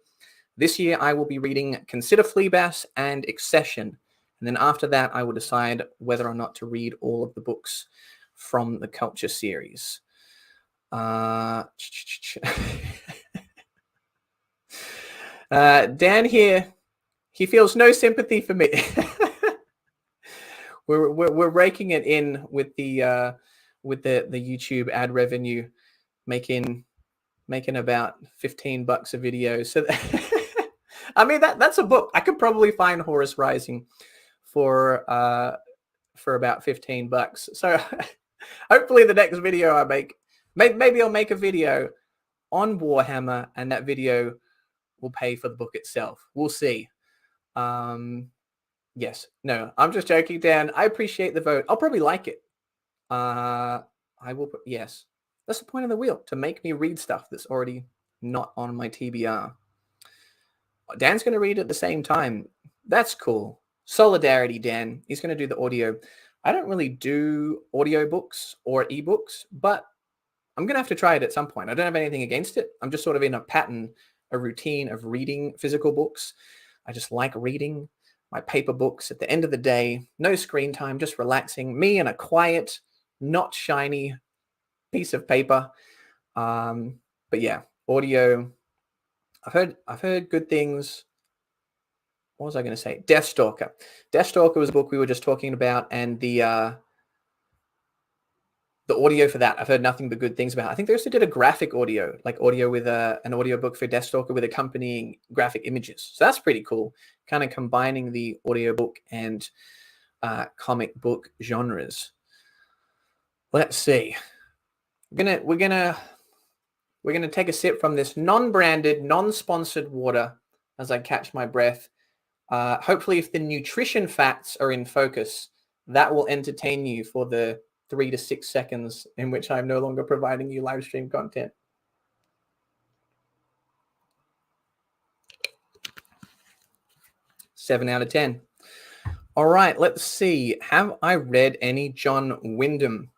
this year I will be reading Consider Fleabass and Accession. And then after that, I will decide whether or not to read all of the books from the Culture series. Dan here, he feels no sympathy for me. We're raking it in with the YouTube ad revenue, making about $15 a video. So I mean that's a book. I could probably find Horus Rising for about $15. So hopefully the next video I make, maybe I'll make a video on Warhammer, and that video will pay for the book itself. We'll see. Yes, no, I'm just joking, Dan. I appreciate the vote. I'll probably like it. I will. Yes, that's the point of the wheel, to make me read stuff that's already not on my TBR. Dan's going to read at the same time. That's cool. Solidarity, Dan. He's going to do the audio. I don't really do audiobooks or ebooks, but I'm going to have to try it at some point. I don't have anything against it. I'm just sort of in a routine of reading physical books. I just like reading my paper books at the end of the day. No screen time, just relaxing. Me and a quiet, not shiny piece of paper. But yeah, audio. I've heard good things. What was I going to say? Deathstalker. Deathstalker was a book we were just talking about, and the audio for that, I've heard nothing but good things about. I think they also did a graphic audio, like audio with an audio book for Deathstalker with accompanying graphic images. So that's pretty cool, kind of combining the audiobook and comic book genres. Let's see. We're gonna take a sip from this non-branded, non-sponsored water as I catch my breath. Hopefully, if the nutrition facts are in focus, that will entertain you for the 3 to 6 seconds in which I'm no longer providing you live stream content. Seven out of 10. All right, let's see. Have I read any John Wyndham?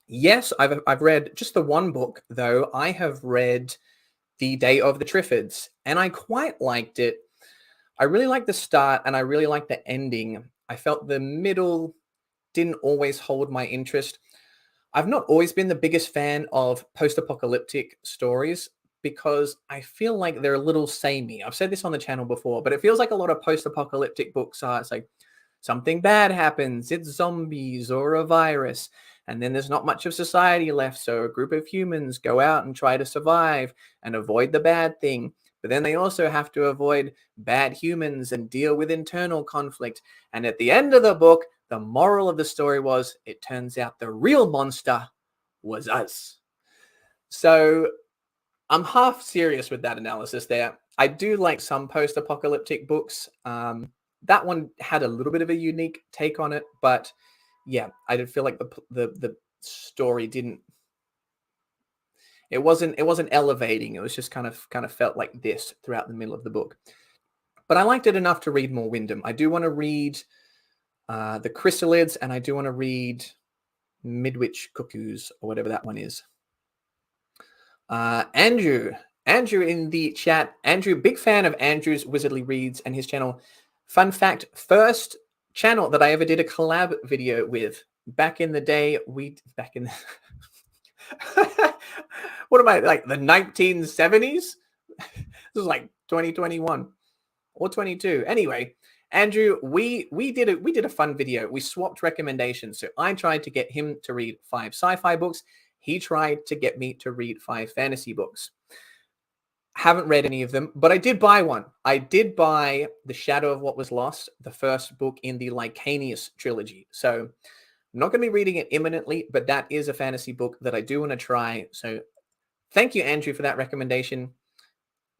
Yes, I've read just the one book, though. I have read The Day of the Triffids, and I quite liked it. I really liked the start, and I really liked the ending. I felt the middle didn't always hold my interest. I've not always been the biggest fan of post-apocalyptic stories because I feel like they're a little samey. I've said this on the channel before, but it feels like a lot of post-apocalyptic books are. It's like something bad happens, it's zombies or a virus, and then there's not much of society left, so a group of humans go out and try to survive and avoid the bad thing. But then they also have to avoid bad humans and deal with internal conflict. And at the end of the book, the moral of the story was, it turns out the real monster was us. So I'm half serious with that analysis there. I do like some post-apocalyptic books. That one had a little bit of a unique take on it, but yeah, I did feel like the story didn't. It wasn't elevating. It was just kind of felt like this throughout the middle of the book. But I liked it enough to read more Wyndham. I do want to read The Chrysalids, and I do want to read Midwich Cuckoos, or whatever that one is. Andrew in the chat. Andrew, big fan of Andrew's Wizardly Reads and his channel. Fun fact, first channel that I ever did a collab video with. Back in the day, what am I, like the 1970s? This was like 2021 or 22. Anyway, Andrew, we did a fun video. We swapped recommendations. So I tried to get him to read 5 sci-fi books. He tried to get me to read 5 fantasy books. Haven't read any of them, but I did buy one. I did buy The Shadow of What Was Lost, the first book in the Lycanius trilogy. So I'm not going to be reading it imminently, but that is a fantasy book that I do want to try. So thank you, Andrew, for that recommendation.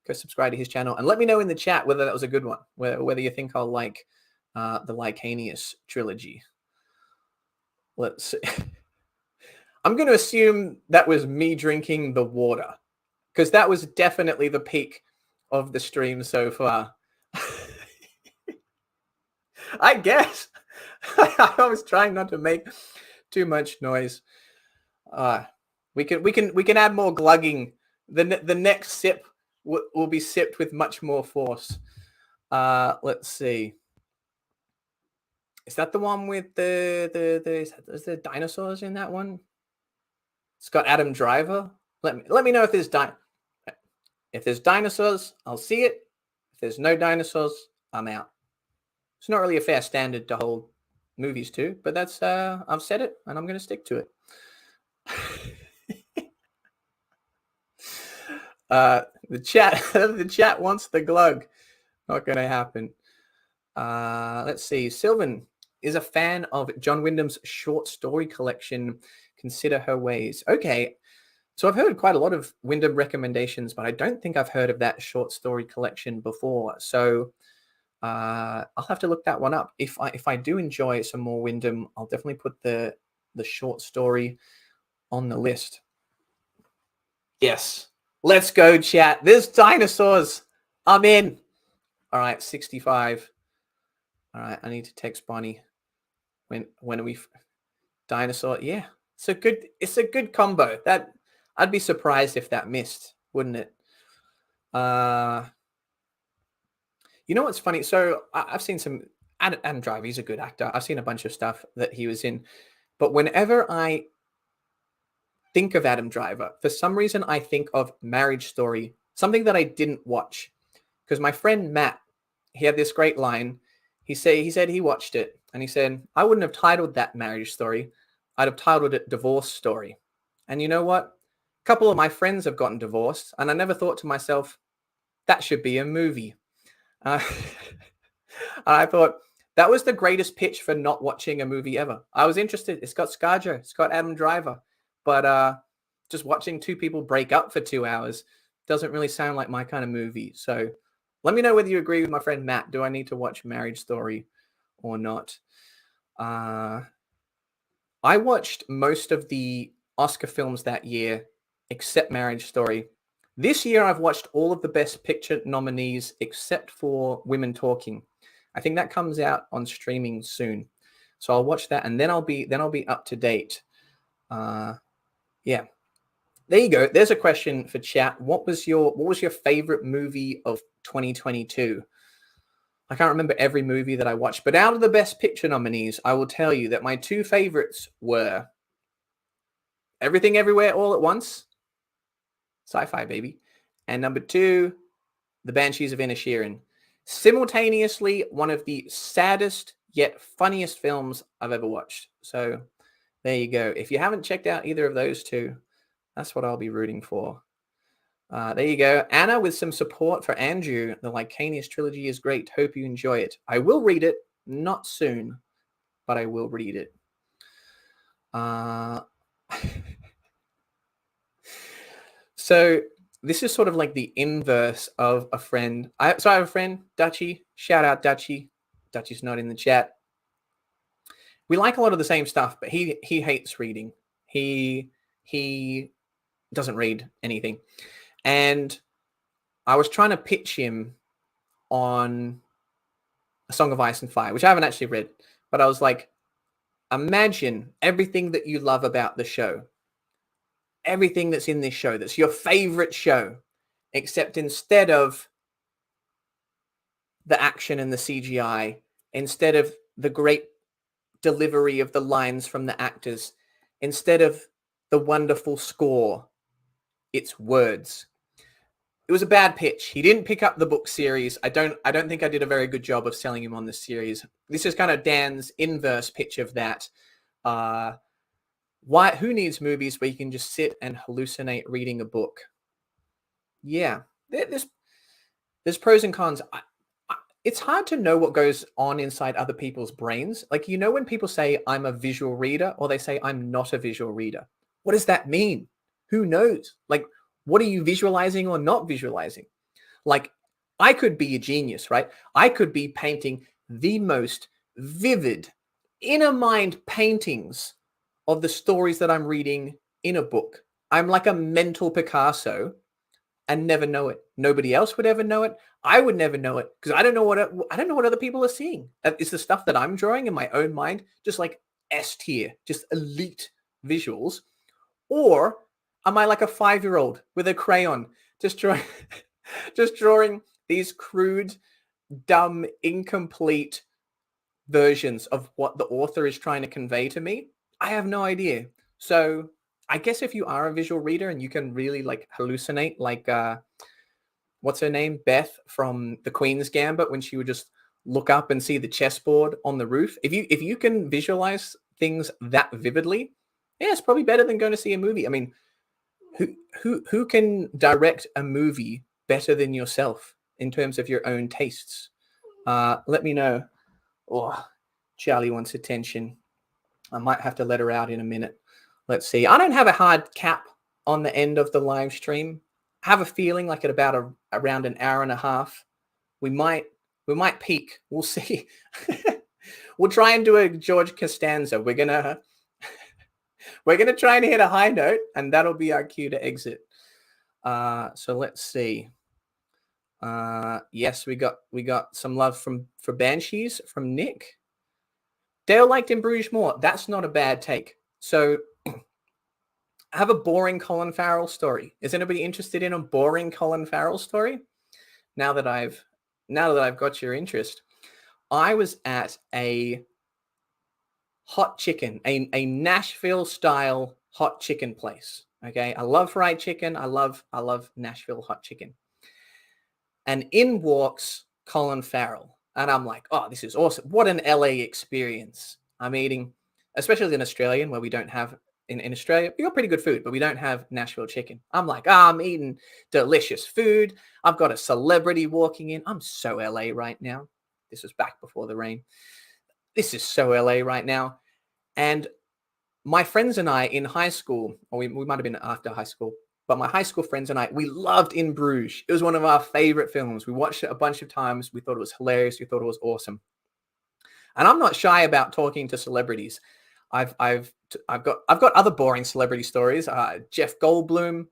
Go subscribe to his channel and let me know in the chat whether that was a good one, whether you think I'll like the Lycanius trilogy. Let's see. I'm going to assume that was me drinking the water, because that was definitely the peak of the stream so far. I guess. I was trying not to make too much noise. We can add more glugging. The next sip will be sipped with much more force. Let's see. Is that the one with is there dinosaurs in that one? It's got Adam Driver. Let me know if there's dinosaurs, I'll see it. If there's no dinosaurs, I'm out. It's not really a fair standard to hold movies to, but that's I've said it and I'm going to stick to it. The chat wants the glug. Not going to happen. Let's see. Sylvan is a fan of John Wyndham's short story collection, Consider Her Ways. Okay. So I've heard quite a lot of Wyndham recommendations, but I don't think I've heard of that short story collection before. So I'll have to look that one up. If I do enjoy some more Wyndham, I'll definitely put the short story on the list. Yes. Let's go, chat. There's dinosaurs. I'm in. All right, 65. All right, I need to text Bonnie. When are we? Dinosaur. Yeah, it's a good combo. That I'd be surprised if that missed, wouldn't it? You know what's funny? So I've seen some Adam Driver. He's a good actor. I've seen a bunch of stuff that he was in, but whenever I think of Adam Driver, for some reason I think of Marriage Story, something that I didn't watch, because my friend Matt, he had this great line. He said he watched it and he said, I wouldn't have titled that Marriage Story. I'd have titled it Divorce Story. And you know what? A couple of my friends have gotten divorced, and I never thought to myself, that should be a movie. I thought that was the greatest pitch for not watching a movie ever. I was interested. It's got ScarJo. It's got Adam Driver. But just watching two people break up for 2 hours doesn't really sound like my kind of movie. So let me know whether you agree with my friend Matt. Do I need to watch Marriage Story or not? I watched most of the Oscar films that year, except Marriage Story. This year, I've watched all of the Best Picture nominees except for Women Talking. I think that comes out on streaming soon, so I'll watch that, and then I'll be up to date. Yeah, there you go. There's a question for chat. What was your favorite movie of 2022? I can't remember every movie that I watched, but out of the Best Picture nominees, I will tell you that my two favorites were Everything Everywhere All at Once, sci-fi baby, and number 2, The Banshees of Inisherin. Simultaneously, one of the saddest yet funniest films I've ever watched. So there you go. If you haven't checked out either of those two, that's what I'll be rooting for. There you go. Anna with some support for Andrew. The Lycanius trilogy is great. Hope you enjoy it. I will read it. Not soon, but I will read it. So this is sort of like the inverse of a friend. So I have a friend, Dutchie. Shout out Dutchie. Dutchie's not in the chat. We like a lot of the same stuff, but he hates reading. He doesn't read anything. And I was trying to pitch him on A Song of Ice and Fire, which I haven't actually read, but I was like, imagine everything that you love about the show, everything that's in this show, that's your favorite show, except instead of the action and the CGI, instead of the great delivery of the lines from the actors, instead of the wonderful score, it's words. It was a bad pitch. He didn't pick up the book series. I don't think I did a very good job of selling him on this series. This is kind of Dan's inverse pitch of that. Who needs movies where you can just sit and hallucinate reading a book? Yeah, there's pros and cons. It's hard to know what goes on inside other people's brains. Like, when people say I'm a visual reader or they say I'm not a visual reader, what does that mean? Who knows? Like, what are you visualizing or not visualizing? Like, I could be a genius, right? I could be painting the most vivid inner mind paintings of the stories that I'm reading in a book. I'm like a mental Picasso and never know it. Nobody else would ever know it. I would never know it because I don't know what other people are seeing. It's the stuff that I'm drawing in my own mind, just like S tier, just elite visuals. Or am I like a 5-year-old with a crayon just drawing these crude, dumb, incomplete versions of what the author is trying to convey to me? I have no idea. So I guess if you are a visual reader and you can really like hallucinate, like what's her name, Beth from The Queen's Gambit, when she would just look up and see the chessboard on the roof. If you can visualize things that vividly, yeah, it's probably better than going to see a movie. I mean, who can direct a movie better than yourself in terms of your own tastes? Let me know. Oh, Charlie wants attention. I might have to let her out in a minute. Let's see. I don't have a hard cap on the end of the live stream. I have a feeling like at about around an hour and a half, we might peak. We'll see. We'll try and do a George Costanza. We're gonna try and hit a high note, and that'll be our cue to exit. So let's see. Yes, we got some love for Banshees from Nick. Dale liked In Bruges more. That's not a bad take. So I have a boring Colin Farrell story. Is anybody interested in a boring Colin Farrell story? Now that I've got your interest, I was at a hot chicken, a Nashville style hot chicken place. Okay, I love fried chicken. I love Nashville hot chicken. And in walks Colin Farrell. And I'm like, oh, this is awesome. What an LA experience. I'm eating, especially in Australia, where we don't have, in Australia, we got pretty good food, but we don't have Nashville chicken. I'm like, I'm eating delicious food. I've got a celebrity walking in. I'm so LA right now. This was back before the rain. This is so LA right now. And my friends and I in high school, or we might have been after high school, but my high school friends and I, we loved In Bruges. It was one of our favorite films. We watched it a bunch of times. We thought it was hilarious. We thought it was awesome. And I'm not shy about talking to celebrities. I've got other boring celebrity stories. Jeff Goldblum,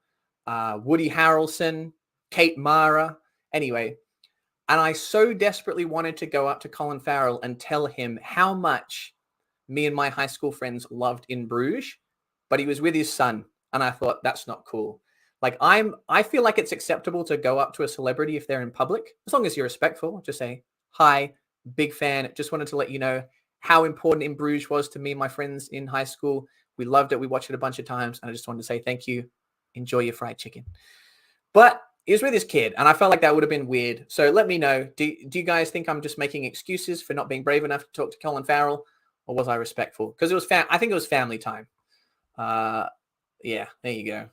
Woody Harrelson, Kate Mara. Anyway, and I so desperately wanted to go up to Colin Farrell and tell him how much me and my high school friends loved In Bruges, but he was with his son. And I thought, that's not cool. Like I feel like it's acceptable to go up to a celebrity if they're in public, as long as you're respectful. Just say, hi, big fan. Just wanted to let you know how important In Bruges was to me and my friends in high school. We loved it. We watched it a bunch of times. And I just wanted to say thank you. Enjoy your fried chicken. But he was with his kid, and I felt like that would have been weird. So let me know. Do you guys think I'm just making excuses for not being brave enough to talk to Colin Farrell? Or was I respectful? Because it was I think it was family time. Yeah, there you go.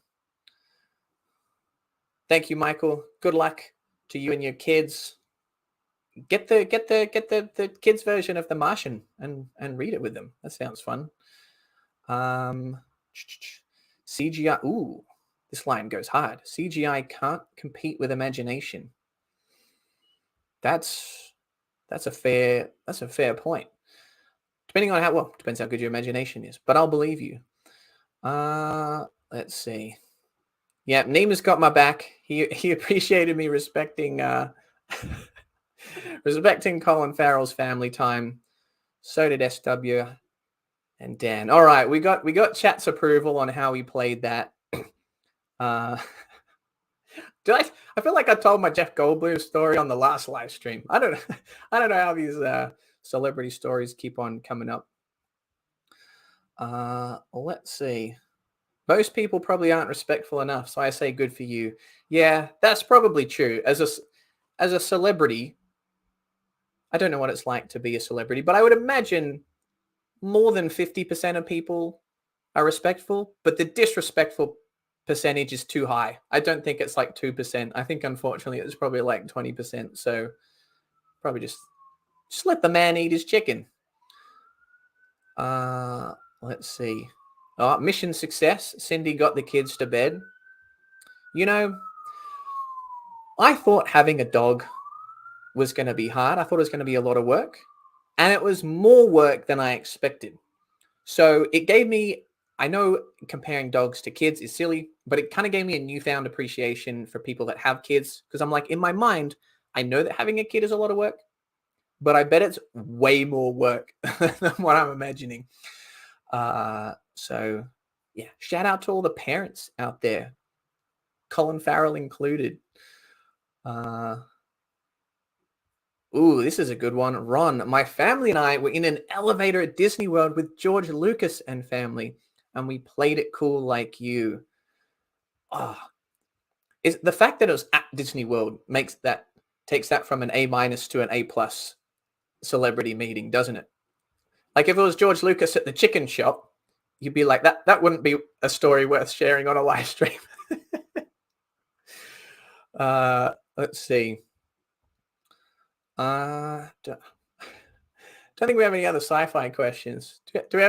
Thank you, Michael. Good luck to you and your kids. Get the kids version of The Martian and read it with them. That sounds fun. CGI. Ooh, This line goes hard. CGI can't compete with imagination. That's a fair point. Depending on depends how good your imagination is, but I'll believe you. Let's see. Yeah, Neema's got my back. He appreciated me respecting respecting Colin Farrell's family time. So did SW and Dan. All right, we got chat's approval on how we played that. I feel like I told my Jeff Goldblum story on the last live stream. I don't know how these celebrity stories keep on coming up. Let's see. Most people probably aren't respectful enough, so I say good for you. Yeah, that's probably true. As a celebrity, I don't know what it's like to be a celebrity, but I would imagine more than 50% of people are respectful, but the disrespectful percentage is too high. I don't think it's like 2%. I think unfortunately it's probably like 20%. So probably just let the man eat his chicken. Let's see. Oh, mission success. Cindy got the kids to bed. You know, I thought having a dog was going to be hard. I thought it was going to be a lot of work, and it was more work than I expected. So it gave me, I know comparing dogs to kids is silly, but it kind of gave me a newfound appreciation for people that have kids. Because I'm like, in my mind, I know that having a kid is a lot of work, but I bet it's way more work than what I'm imagining. So yeah, shout out to all the parents out there, Colin Farrell included. Ooh, this is a good one. Ron, my family and I were in an elevator at Disney World with George Lucas and family, and we played it cool like you. Is the fact that it was at Disney World takes that from an A- to an A+ celebrity meeting, doesn't it? Like if it was George Lucas at the chicken shop, you'd be like, that wouldn't be a story worth sharing on a live stream. Let's see. Don't think we have any other sci-fi questions. Do we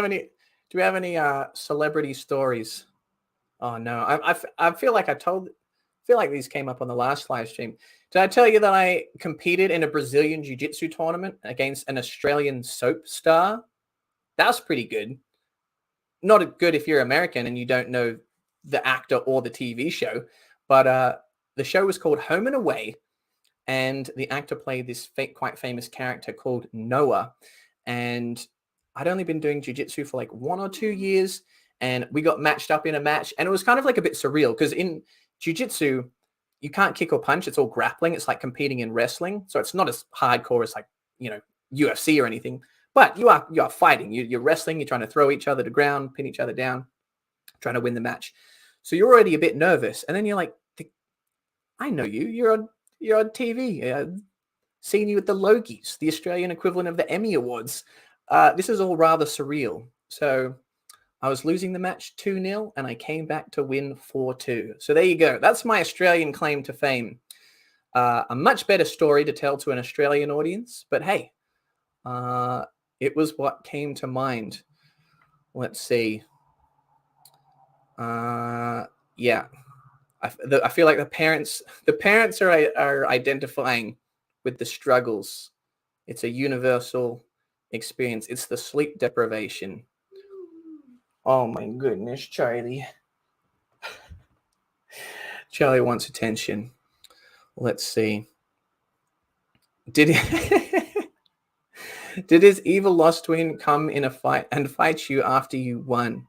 have any celebrity stories? Oh no, I feel like these came up on the last live stream. Did I tell you that I competed in a Brazilian jiu-jitsu tournament against an Australian soap star? That was pretty good. Not good if you're American and you don't know the actor or the TV show, but the show was called Home and Away, and the actor played this quite famous character called Noah. And I'd only been doing jiu-jitsu for like 1 or 2 years, and we got matched up in a match, and it was kind of like a bit surreal because in jiu-jitsu, you can't kick or punch. It's all grappling. It's like competing in wrestling. So it's not as hardcore as like, UFC or anything, but you are fighting. You're wrestling. You're trying to throw each other to ground, pin each other down, trying to win the match. So you're already a bit nervous. And then you're like, I know you. You're on TV. Seen you at the Logies, the Australian equivalent of the Emmy Awards. This is all rather surreal. So I was losing the match 2-0, and I came back to win 4-2. So there you go. That's my Australian claim to fame. A much better story to tell to an Australian audience, but hey, it was what came to mind. Let's see. Yeah. I feel like the parents are identifying with the struggles. It's a universal experience. It's the sleep deprivation. Oh my goodness, Charlie. Charlie wants attention. Let's see. Did his evil lost twin come in a fight and fight you after you won?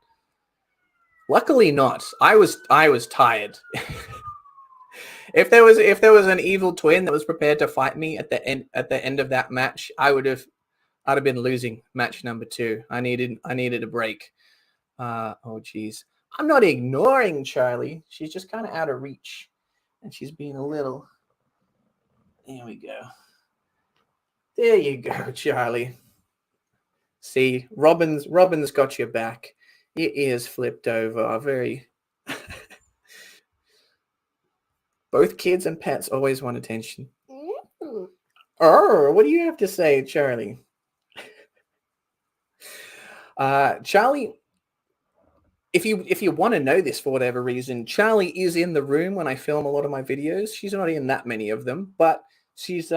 Luckily not. I was tired. If there was an evil twin that was prepared to fight me at the end of that match, I'd have been losing match number 2. I needed a break. Oh geez. I'm not ignoring Charlie. She's just kind of out of reach, and she's being a little. There we go. There you go, Charlie. See, Robin's got your back. Your ears flipped over. Very. Both kids and pets always want attention. Oh, what do you have to say, Charlie? Charlie if you want to know this for whatever reason, Charlie is in the room when I film a lot of my videos. She's not in that many of them, but she's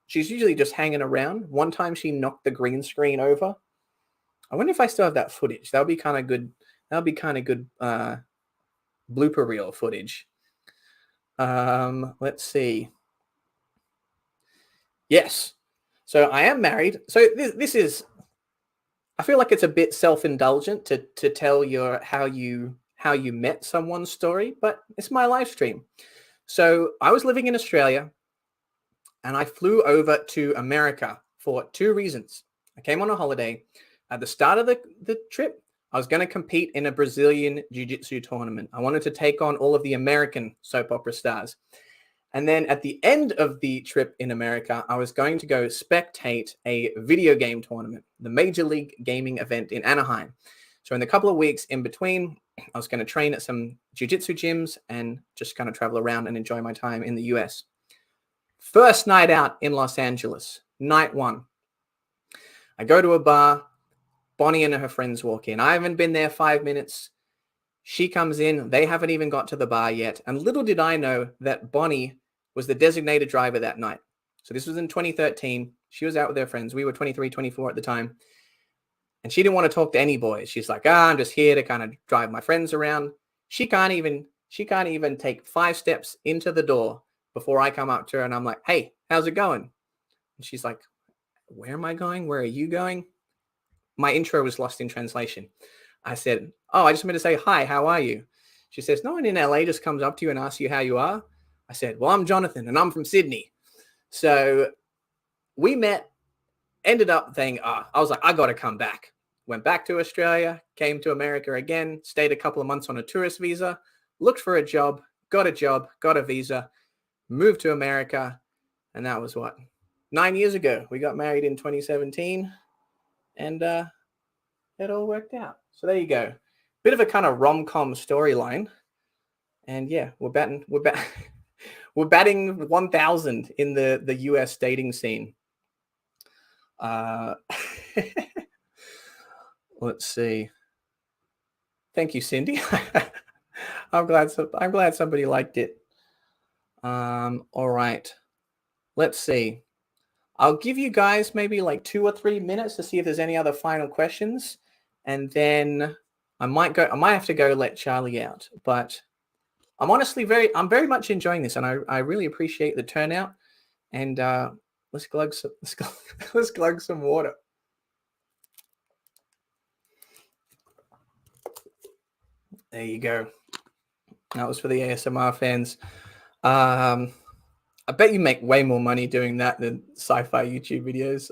usually just hanging around. One time she knocked the green screen over. I wonder if I still have that footage. That would be kind of good. That would be kind of good blooper reel footage. Let's see. Yes. So I am married. So this is, I feel like it's a bit self-indulgent to tell how you met someone's story, but it's my live stream. So I was living in Australia and I flew over to America for 2 reasons. I came on a holiday. At the start of the trip, I was going to compete in a Brazilian jiu-jitsu tournament. I wanted to take on all of the American soap opera stars. And then at the end of the trip in America, I was going to go spectate a video game tournament, the Major League Gaming event in Anaheim. So in the couple of weeks in between, I was going to train at some jiu-jitsu gyms and just kind of travel around and enjoy my time in the US. First night out in Los Angeles, night 1. I go to a bar. Bonnie and her friends walk in. I haven't been there 5 minutes. She comes in. They haven't even got to the bar yet. And little did I know that Bonnie was the designated driver that night. So this was in 2013. She was out with her friends. We were 23, 24 at the time. And she didn't want to talk to any boys. She's like, I'm just here to kind of drive my friends around. She can't even take 5 steps into the door before I come up to her and I'm like, hey, how's it going? And she's like, where am I going? Where are you going? My intro was lost in translation. I said, oh, I just meant to say, hi, how are you? She says, no one in LA just comes up to you and asks you how you are. I said, well, I'm Jonathan and I'm from Sydney. So we met, ended up saying, I was like, I got to come back. Went back to Australia, came to America again, stayed a couple of months on a tourist visa, looked for a job, got a visa, moved to America. And that was 9 years ago. We got married in 2017 and it all worked out. So there you go. Bit of a kind of rom-com storyline. And yeah, we're batting 1,000 in the US dating scene. Let's see. Thank you, Cindy. I'm glad somebody liked it. All right. Let's see. I'll give you guys maybe like 2 or 3 minutes to see if there's any other final questions. And then I might have to go let Charlie out, but I'm honestly I'm very much enjoying this and I really appreciate the turnout and let's glug some water. There you go. That was for the ASMR fans. I bet you make way more money doing that than sci-fi YouTube videos.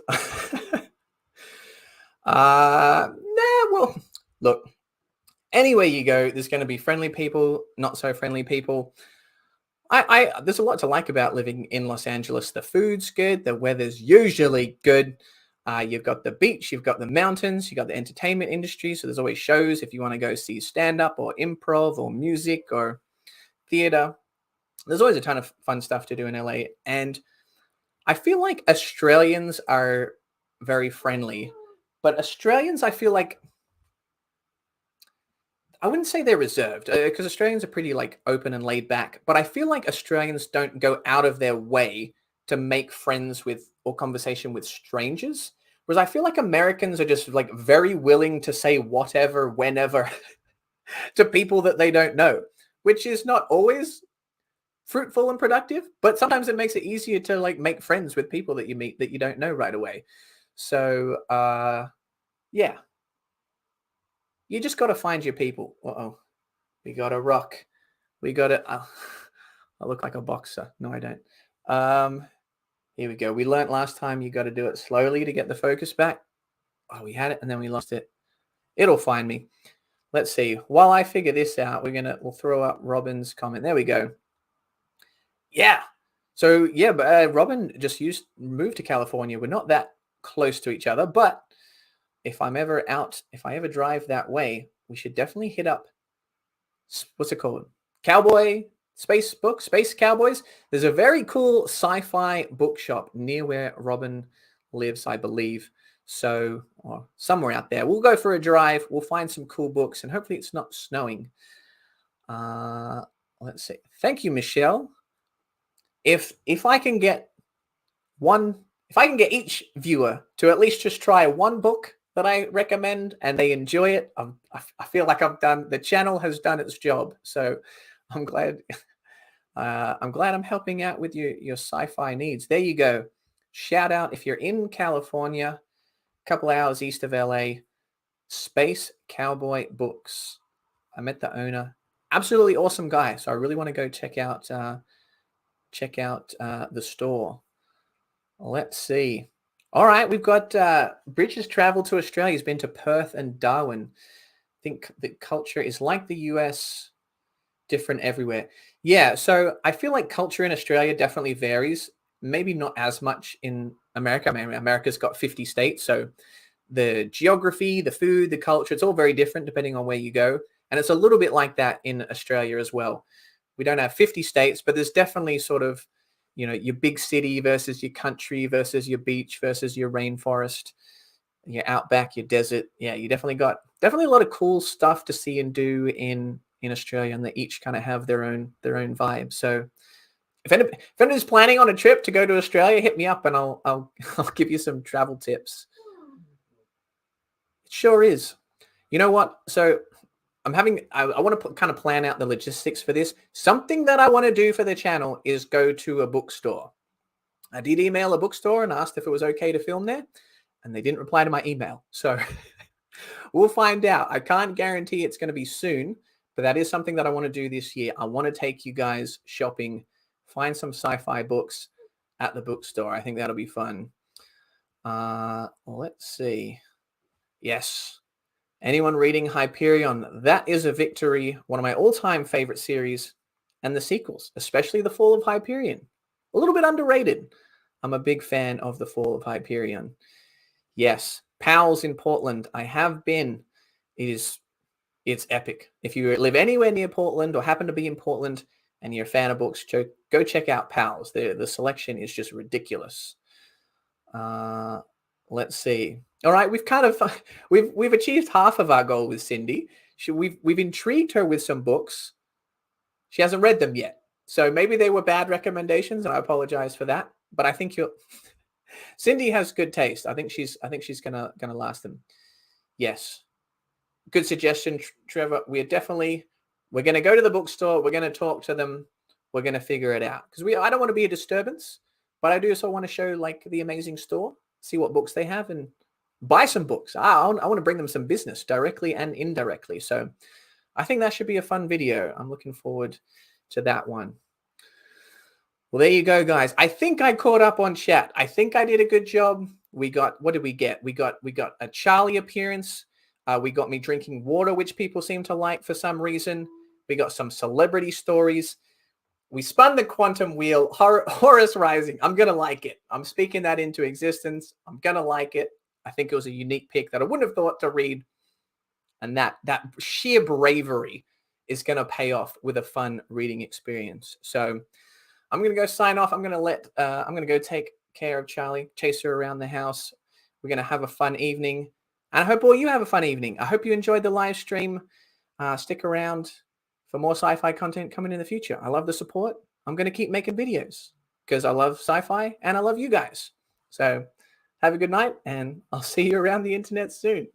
Well, look, anywhere you go, there's going to be friendly people, not so friendly people. There's a lot to like about living in Los Angeles. The food's good. The weather's usually good. You've got the beach, you've got the mountains, you've got the entertainment industry. So there's always shows if you want to go see stand-up or improv or music or theater. There's always a ton of fun stuff to do in LA. And I feel like Australians are very friendly. But Australians, I feel like, I wouldn't say they're reserved because Australians are pretty like open and laid back. But I feel like Australians don't go out of their way to make friends with or conversation with strangers. Whereas I feel like Americans are just like very willing to say whatever, whenever to people that they don't know, which is not always fruitful and productive, but sometimes it makes it easier to like make friends with people that you meet that you don't know right away. So yeah, you just got to find your people. We got a rock. We got to, I look like a boxer. No, I don't. Here we go. We learned last time you got to do it slowly to get the focus back. Oh, we had it and then we lost it. It'll find me. Let's see. While I figure this out, we'll throw up Robin's comment. There we go. Yeah. So yeah, but Robin just moved to California. We're not that close to each other, but if I ever drive that way, we should definitely hit up, what's it called? Space Cowboys. There's a very cool sci-fi bookshop near where Robin lives, I believe. So, or somewhere out there. We'll go for a drive. We'll find some cool books, and hopefully it's not snowing. Let's see. Thank you, Michelle. If I can get each viewer to at least just try one book that I recommend and they enjoy it, I feel like the channel has done its job. So I'm glad I'm helping out with your sci-fi needs. There you go. Shout out if you're in California, a couple hours east of LA, Space Cowboy Books. I met the owner. Absolutely awesome guy. So I really want to go check out the store. Let's see. All right, we've got Bridges traveled to Australia. He's been to Perth and Darwin. I think the culture is like the US, different everywhere. Yeah, so I feel like culture in Australia definitely varies. Maybe not as much in America. I mean, America's got 50 states, so the geography, the food, the culture, it's all very different depending on where you go. And it's a little bit like that in Australia as well. We don't have 50 states, but there's definitely sort of, you know, your big city versus your country versus your beach versus your rainforest, your outback, your desert. Yeah, you definitely got a lot of cool stuff to see and do in Australia, and they each kind of have their own vibe. So if anybody's planning on a trip to go to Australia, hit me up and I'll give you some travel tips. It sure is. You know what? So I want to kind of plan out the logistics for this. Something that I want to do for the channel is go to a bookstore. I did email a bookstore and asked if it was okay to film there, and they didn't reply to my email. So we'll find out. I can't guarantee it's going to be soon, but that is something that I want to do this year. I want to take you guys shopping, find some sci-fi books at the bookstore. I think that'll be fun. Let's see. Yes. Anyone reading Hyperion? That is a victory. One of my all-time favorite series, and the sequels, especially The Fall of Hyperion. A little bit underrated. I'm a big fan of The Fall of Hyperion. Yes, Powell's in Portland. I have been. It's epic. If you live anywhere near Portland or happen to be in Portland and you're a fan of books, go check out Powell's. The selection is just ridiculous. Let's see. All right, we've achieved half of our goal with Cindy. We've intrigued her with some books. She hasn't read them yet, so maybe they were bad recommendations, and I apologize for that. But I think Cindy has good taste. I think she's gonna last them. Yes, good suggestion, Trevor. We're gonna go to the bookstore. We're gonna talk to them. We're gonna figure it out because I don't want to be a disturbance, but I do also want to show like the amazing store, see what books they have, and buy some books. I want to bring them some business directly and indirectly. So I think that should be a fun video. I'm looking forward to that one. Well, there you go, guys. I think I caught up on chat. I think I did a good job. What did we get? We got a Charlie appearance. We got me drinking water, which people seem to like for some reason. We got some celebrity stories. We spun the quantum wheel. Horus Rising. I'm going to like it. I'm speaking that into existence. I'm going to like it. I think it was a unique pick that I wouldn't have thought to read. And that sheer bravery is going to pay off with a fun reading experience. So I'm going to go sign off. I'm going to go take care of Charlie, chase her around the house. We're going to have a fun evening. And I hope all you have a fun evening. I hope you enjoyed the live stream. Stick around for more sci-fi content coming in the future. I love the support. I'm going to keep making videos because I love sci-fi and I love you guys. So have a good night, and I'll see you around the internet soon.